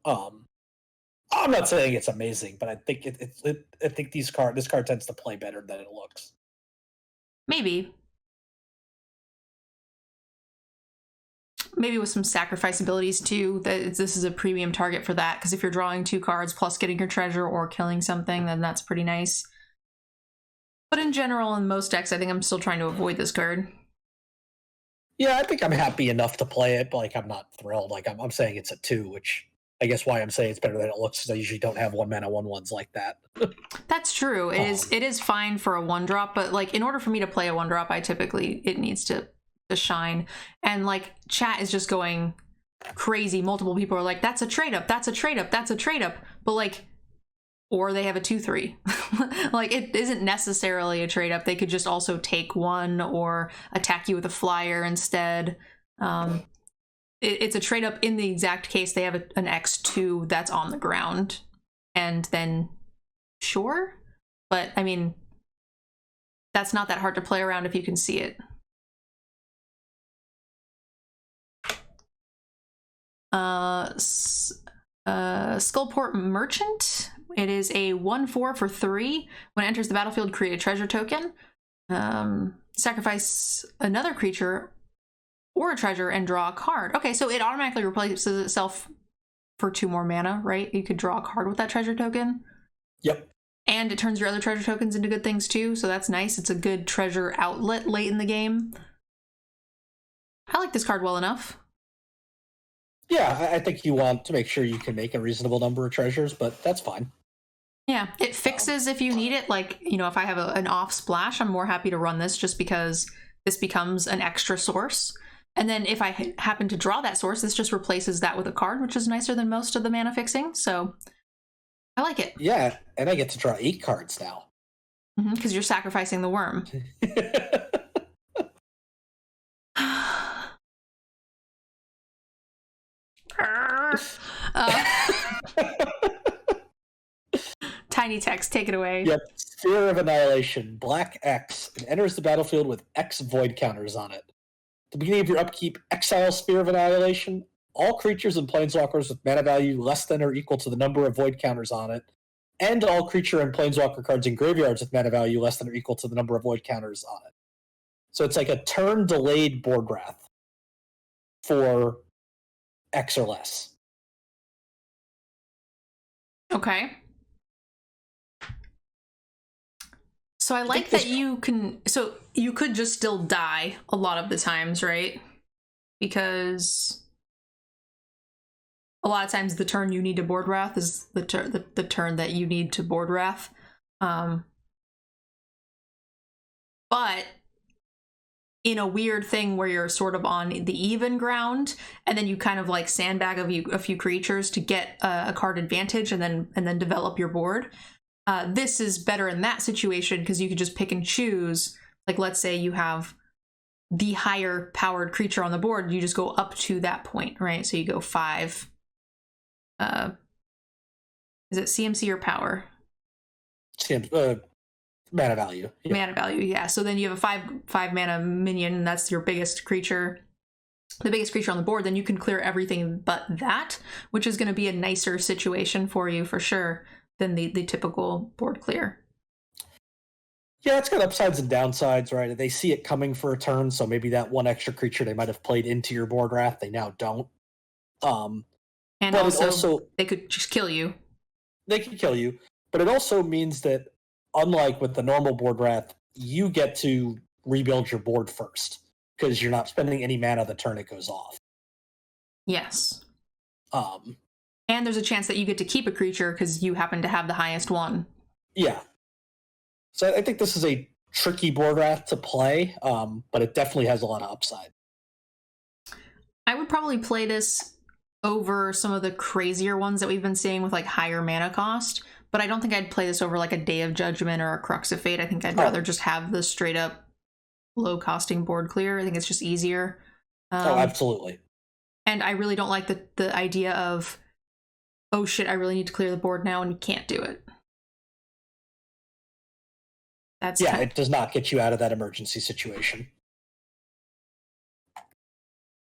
Um, I'm not saying it's amazing, but I think I think this card tends to play better than it looks. Maybe. Maybe with some sacrifice abilities too, that this is a premium target for that, because if you're drawing 2 cards plus getting your treasure or killing something, then that's pretty nice. But in general, in most decks, I think I'm still trying to avoid this card. Yeah, I think I'm happy enough to play it, but like I'm not thrilled. Like I'm saying it's a 2, which I guess why I'm saying it's better than it looks, because I usually don't have 1-mana 1/1s like that. That's true. It is fine for a 1-drop, but like in order for me to play a 1-drop, it needs to shine. And like chat is just going crazy. Multiple people are like, that's a trade up, that's a trade up, that's a trade up. But like, or they have a 2/3. Like it isn't necessarily a trade up. They could just also take 1 or attack you with a flyer instead. It's a trade up in the exact case they have an X2 that's on the ground. And then sure, but I mean, that's not that hard to play around if you can see it. Skullport Merchant. It is a 1/4 for 3. When it enters the battlefield, create a treasure token. Sacrifice another creature or a treasure and draw a card. Okay, so it automatically replaces itself for 2 more mana, right? You could draw a card with that treasure token. Yep. And it turns your other treasure tokens into good things too, so that's nice. It's a good treasure outlet late in the game. I like this card well enough. Yeah, I think you want to make sure you can make a reasonable number of treasures, but that's fine. Yeah, it fixes if you need it. Like, you know, if I have an off splash, I'm more happy to run this just because this becomes an extra source. And then if I happen to draw that source, this just replaces that with a card, which is nicer than most of the mana fixing. So I like it. Yeah, and I get to draw 8 cards now. Because you're sacrificing the worm. Tiny text, take it away. Yep. Sphere of Annihilation, black X. It enters the battlefield with X void counters on it. At the beginning of your upkeep, exile Sphere of Annihilation. All creatures and planeswalkers with mana value less than or equal to the number of void counters on it, and all creature and planeswalker cards in graveyards with mana value less than or equal to the number of void counters on it. So it's like a turn delayed board wrath for X or less. Okay. So I like that you can, so you could just still die a lot of the times, right? Because a lot of times the turn you need to board wrath is the turn that you need to board wrath. But in a weird thing where you're sort of on the even ground, and then you kind of like sandbag a few creatures to get a card advantage, and then develop your board. This is better in that situation because you could just pick and choose. Like, let's say you have the higher powered creature on the board, you just go up to that point, right? So you go 5. Is it CMC or power? Mana value. Yeah. Mana value, yeah. So then you have a 5 mana minion, and that's your biggest creature. The biggest creature on the board, then you can clear everything but that, which is going to be a nicer situation for you for sure than the typical board clear. Yeah, it's got upsides and downsides, right? They see it coming for a turn, so maybe that one extra creature they might have played into your board wrath, they now don't. And also, they could just kill you. They could kill you, but it also means that, unlike with the normal board wrath, you get to rebuild your board first, because you're not spending any mana the turn it goes off. Yes. And there's a chance that you get to keep a creature because you happen to have the highest one. Yeah. So I think this is a tricky board wrath to play, but it definitely has a lot of upside. I would probably play this over some of the crazier ones that we've been seeing with like higher mana cost, but I don't think I'd play this over like a Day of Judgment or a Crux of Fate. I think I'd rather just have the straight up low costing board clear. I think it's just easier. Absolutely. And I really don't like the idea of, oh shit, I really need to clear the board now, and you can't do it. It does not get you out of that emergency situation.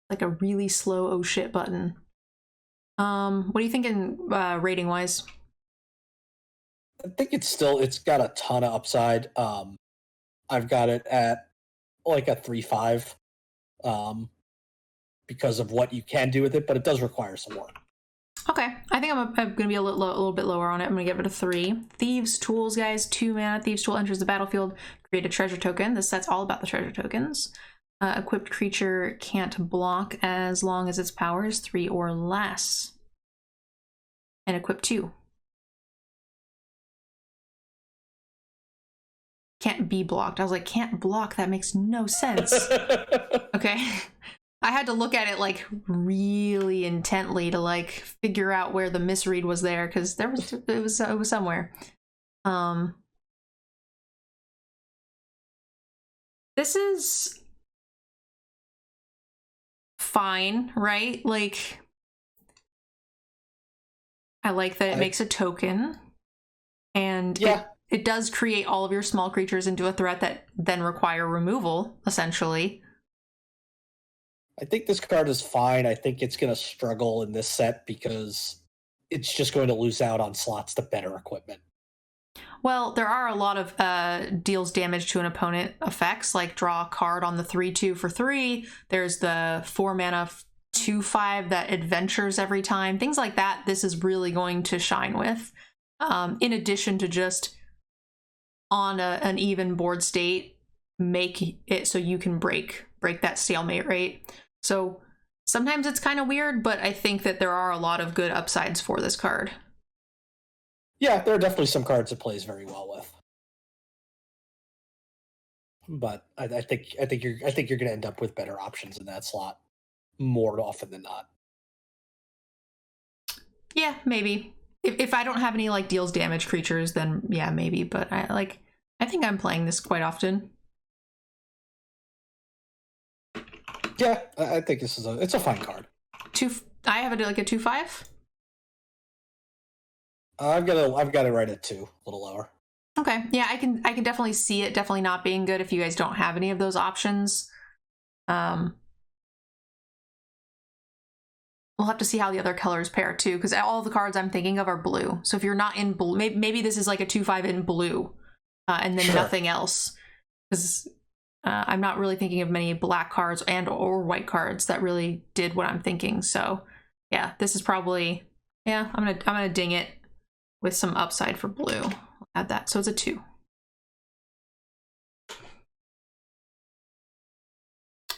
Like a really slow oh shit button. What are you thinking rating wise? I think it's got a ton of upside. I've got it at like a 3.5 because of what you can do with it, but it does require some work. Okay, I think I'm going to be a little bit lower on it. I'm going to give it a 3. Thieves' Tools, guys. 2 mana. Thieves' Tool enters the battlefield. Create a treasure token. This set's all about the treasure tokens. Equipped creature can't block as long as its power is 3 or less. And equip 2. Can't be blocked. I was like, can't block? That makes no sense. Okay. I had to look at it like really intently to like figure out where the misread was there, because it was somewhere. This is fine, right? Like, I like that it makes a token, and yeah, it does create all of your small creatures into a threat that then require removal, essentially. I think this card is fine. I think it's going to struggle in this set because it's just going to lose out on slots to better equipment. Well, there are a lot of deals damage to an opponent effects, like draw a card on the 3/2 for 3. There's the 4 mana 2/5 that adventures every time. Things like that, this is really going to shine with. In addition to just on an even board state, make it so you can break that stalemate, right? So sometimes it's kind of weird, but I think that there are a lot of good upsides for this card. Yeah, there are definitely some cards it plays very well with, but I think you're going to end up with better options in that slot more often than not. Yeah, maybe. If I don't have any like deals damage creatures, then yeah, maybe. But I think I'm playing this quite often. Yeah, I think this is it's a fine card. I have it like a 2/5. I've got it right at 2, a little lower. Okay, yeah, I can definitely see it definitely not being good if you guys don't have any of those options. We'll have to see how the other colors pair too, because all the cards I'm thinking of are blue. So if you're not in blue, maybe this is like a 2/5 in blue, and then Sure. Nothing else, because I'm not really thinking of many black cards or white cards that really did what I'm thinking. So yeah, this is probably, yeah, I'm gonna ding it with some upside for blue. I'll add that, so it's a 2.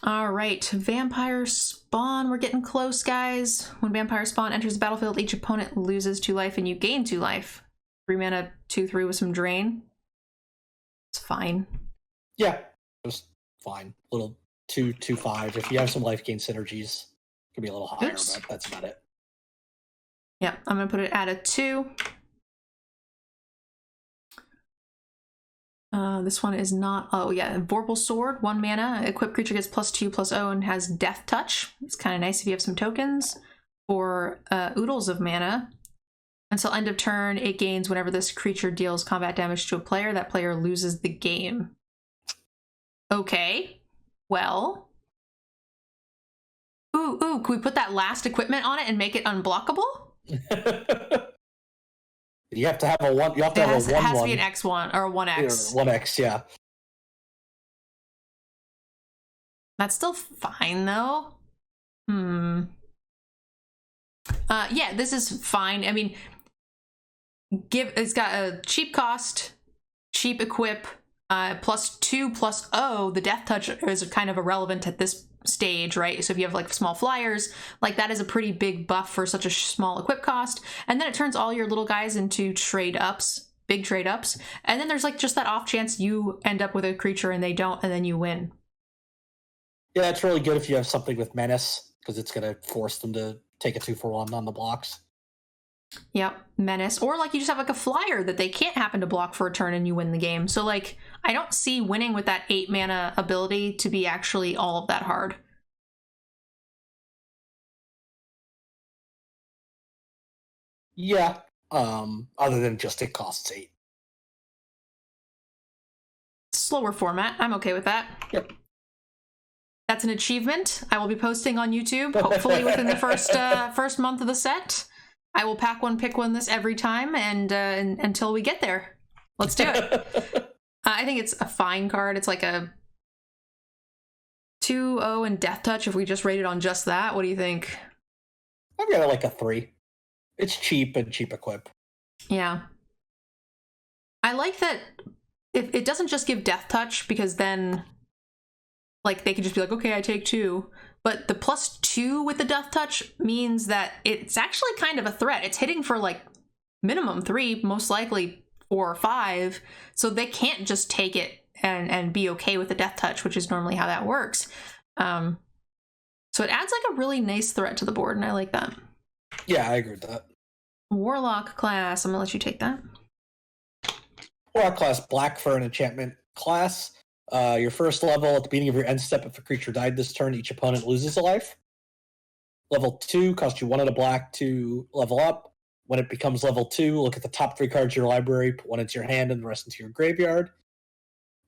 All right, Vampire Spawn. We're getting close, guys. When Vampire Spawn enters the battlefield, each opponent loses 2 life and you gain 2 life. 3 mana, 2/3 with some drain. It's fine. Yeah, just fine. Little 2/5. If you have some life gain synergies, it could be a little higher, but that's about it. Yeah, I'm gonna put it at a 2. This one is not. Oh yeah, Vorpal Sword, 1 mana. Equipped creature gets +2/+0 and has Death Touch. It's kind of nice if you have some tokens. For oodles of mana. Until end of turn, it gains whenever this creature deals combat damage to a player. That player loses the game. Okay, well. Ooh, can we put that last equipment on it and make it unblockable? You have to have a 1. You have to have a 1/1. It has to be an X1 or a 1X. 1X, yeah. That's still fine though. Yeah, this is fine. I mean, it's got a cheap cost, cheap equip, +2/+0. The Death Touch is kind of irrelevant at this stage, right? So if you have like small flyers, like that is a pretty big buff for such a small equip cost. And then it turns all your little guys into trade ups, big trade ups. And then there's like just that off chance you end up with a creature and they don't, and then you win. Yeah, it's really good if you have something with Menace, because it's going to force them to take a 2-for-1 on the blocks. Yep, Menace. Or like you just have like a flyer that they can't happen to block for a turn and you win the game. So like, I don't see winning with that 8 mana ability to be actually all of that hard. Yeah, other than just it costs 8. Slower format. I'm okay with that. Yep. That's an achievement. I will be posting on YouTube, hopefully within the first month of the set. I will pack one, pick one this every time, and until we get there. Let's do it. I think it's a fine card. It's like a 2-0 and Death Touch if we just rate it on just that. What do you think? I've got it like a 3. It's cheap and cheap equip. Yeah. I like that it doesn't just give Death Touch, because then like they could just be like, okay, I take 2. But the +2 with the Death Touch means that it's actually kind of a threat. It's hitting for like minimum 3, most likely 4 or 5. So they can't just take it and be okay with the Death Touch, which is normally how that works. So it adds like a really nice threat to the board, and I like that. Yeah, I agree with that. Warlock class. I'm gonna let you take that. Warlock class, black for an enchantment class. Your first level, at the beginning of your end step, if a creature died this turn, each opponent loses a life. Level 2 costs you 1 and a black to level up. When it becomes level 2, look at the top 3 cards of your library, put 1 into your hand and the rest into your graveyard.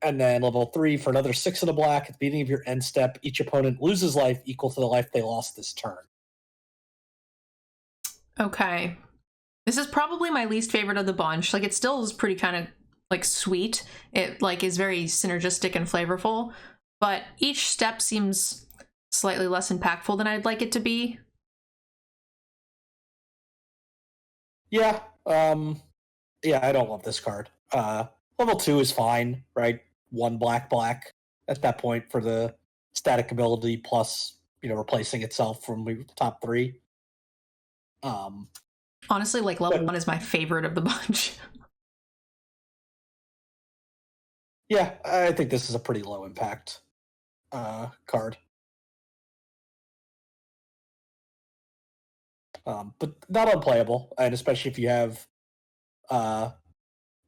And then level 3 for another 6 and a black, at the beginning of your end step, each opponent loses life equal to the life they lost this turn. Okay. This is probably my least favorite of the bunch. Like, it still is pretty kind of like sweet. It like is very synergistic and flavorful, but each step seems slightly less impactful than I'd like it to be. Yeah, I don't love this card. Level 2 is fine, right? 1 black at that point for the static ability plus, replacing itself from the top 3. Honestly, like level 1 is my favorite of the bunch. Yeah, I think this is a pretty low impact card. But not unplayable, and especially if you have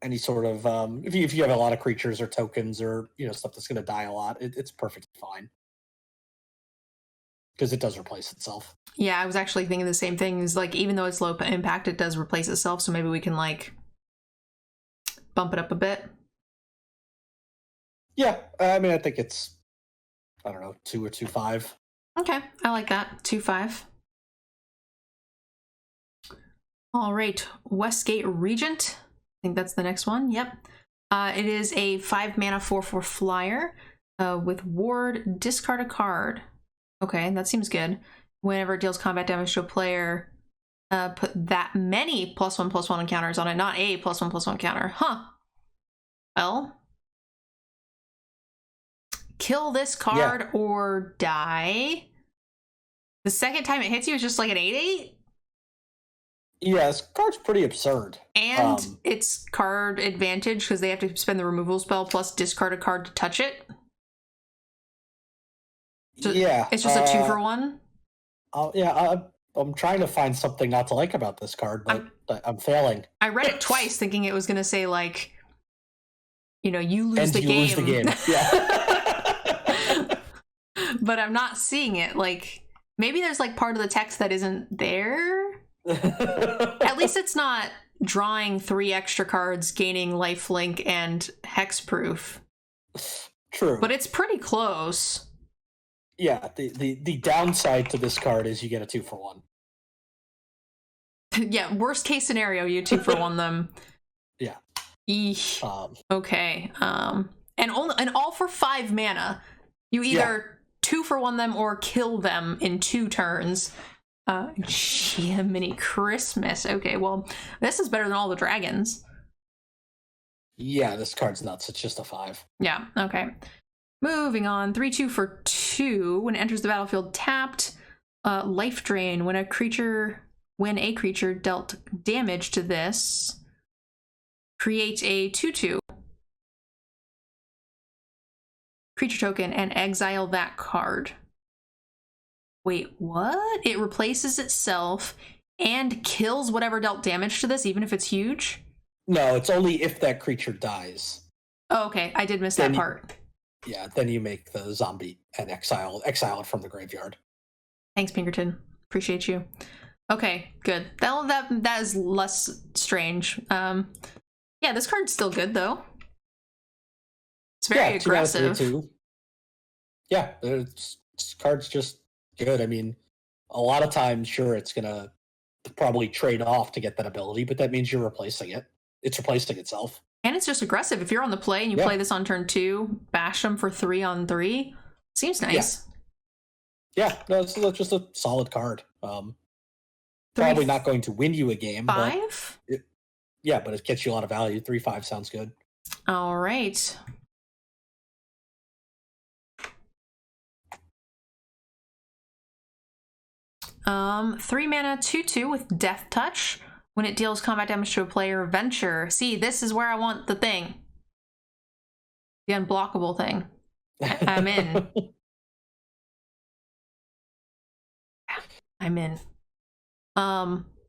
any sort of if you have a lot of creatures or tokens or stuff that's going to die a lot, it's perfectly fine because it does replace itself. Yeah, I was actually thinking the same thing. Is like, even though it's low impact, it does replace itself. So maybe we can like bump it up a bit. Yeah, I mean, I think it's 2 or 2.5. Okay, I like that. 2.5. All right, Westgate Regent. I think that's the next one. Yep. It is a 5 mana 4/4 flyer with ward. Discard a card. Okay, that seems good. Whenever it deals combat damage to a player, put that many +1/+1 encounters on it, not a +1/+1 counter. Huh. Well, kill this card or die. The second time it hits you is just like an 8/8. Yeah, this card's pretty absurd. And it's card advantage because they have to spend the removal spell plus discard a card to touch it. So yeah, it's just a 2 for 1. I'm trying to find something not to like about this card, but I'm failing. I read it twice thinking it was going to say, like, you lose the game. Lose the game. Yeah. But I'm not seeing it. Like, maybe there's like part of the text that isn't there. At least it's not drawing 3 extra cards, gaining lifelink and hexproof. True. But it's pretty close. Yeah, the downside to this card is you get a 2 for 1. Yeah, worst case scenario, you 2 for 1 them. Yeah. Eesh. Okay. And all for 5 mana. You either 2 for 1 them or kill them in 2 turns. Mini Christmas. Okay, well, this is better than all the dragons. Yeah, this card's nuts. It's just a 5. Yeah, okay. Moving on. 3/2 for 2. When it enters the battlefield tapped, life drain. When a creature dealt damage to this, create a 2/2 creature token and exile that card. Wait, what? It replaces itself and kills whatever dealt damage to this, even if it's huge? No, it's only if that creature dies. Oh, okay. I did miss that part. Yeah, then you make the zombie and exile it from the graveyard. Thanks, Pinkerton. Appreciate you. Okay, good. That is less strange. Yeah, this card's still good though. It's very aggressive. Yeah, it's card's just good. I mean, a lot of times, sure, it's gonna probably trade off to get that ability, but that means you're replacing it. It's replacing itself. And it's just aggressive. If you're on the play and you play this on turn 2, bash them for 3 on 3. Seems nice. Yeah, no, it's just a solid card. Probably not going to win you a game. 5? But but it gets you a lot of value. 3/5 sounds good. All right. Three mana 2/2 with Death Touch. When it deals combat damage to a player, venture. See, this is where I want the thing. The unblockable thing. I'm in. I'm in.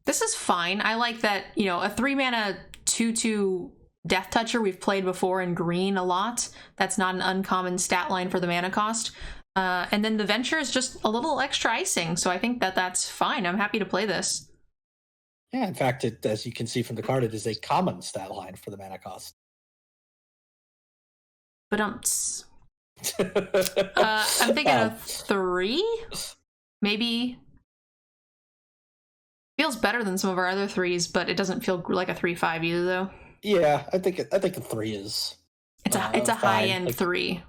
This is fine. I like that, you know, a 3 mana 2/2 Death Toucher we've played before in green a lot. That's not an uncommon stat line for the mana cost. And then the venture is just a little extra icing, so I think that that's fine. I'm happy to play this. Yeah, in fact, as you can see from the card, it is a common stat line for the mana cost. But I'm thinking a 3? Maybe. Feels better than some of our other 3s, but it doesn't feel like a 3/5 either, though. Yeah, I think the 3 is. It's a high end 3.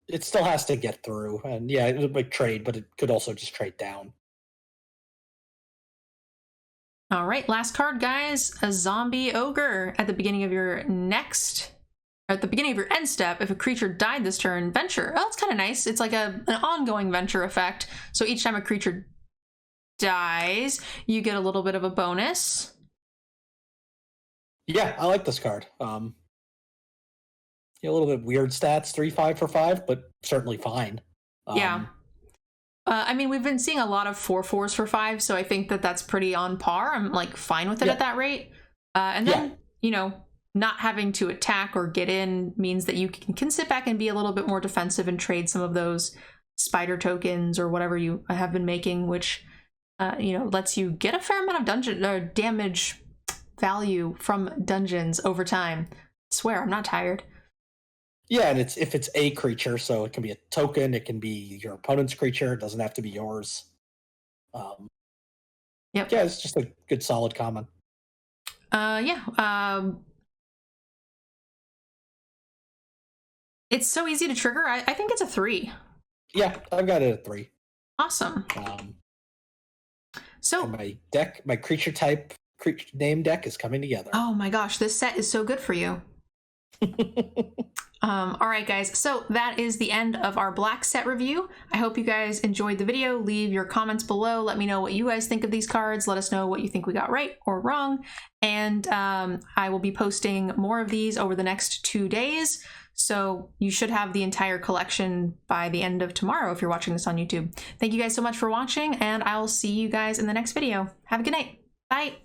It still has to get through, and yeah, it would like trade, but it could also just trade down. All right, last card, guys. A zombie ogre. At the beginning of your end step, if a creature died this turn, venture. Oh, that's kind of nice. It's like an ongoing venture effect. So each time a creature dies, you get a little bit of a bonus. Yeah, I like this card. A little bit weird stats, 3/5 for 5, but certainly fine. Yeah. I mean, we've been seeing a lot of 4/4s for 5, so I think that that's pretty on par. I'm like fine with it at that rate. And then, you know, not having to attack or get in means that you can sit back and be a little bit more defensive and trade some of those spider tokens or whatever you have been making, which, you know, lets you get a fair amount of dungeon or damage value from dungeons over time. I swear, I'm not tired. Yeah, and if it's a creature, so it can be a token, it can be your opponent's creature, it doesn't have to be yours. Yep. Yeah, it's just a good solid common. It's so easy to trigger. I think it's a 3. Yeah, I've got it at 3. Awesome. So my creature name deck is coming together. Oh my gosh, this set is so good for you. All right, guys, so that is the end of our black set review. I hope you guys enjoyed the video. Leave your comments below. Let me know what you guys think of these cards. Let us know what you think we got right or wrong. And I will be posting more of these over the next 2 days. So you should have the entire collection by the end of tomorrow if you're watching this on YouTube. Thank you guys so much for watching, and I will see you guys in the next video. Have a good night. Bye.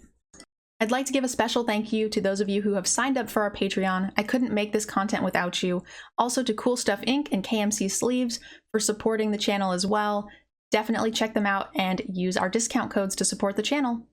I'd like to give a special thank you to those of you who have signed up for our Patreon. I couldn't make this content without you. Also to Cool Stuff Inc. and KMC Sleeves for supporting the channel as well. Definitely check them out and use our discount codes to support the channel.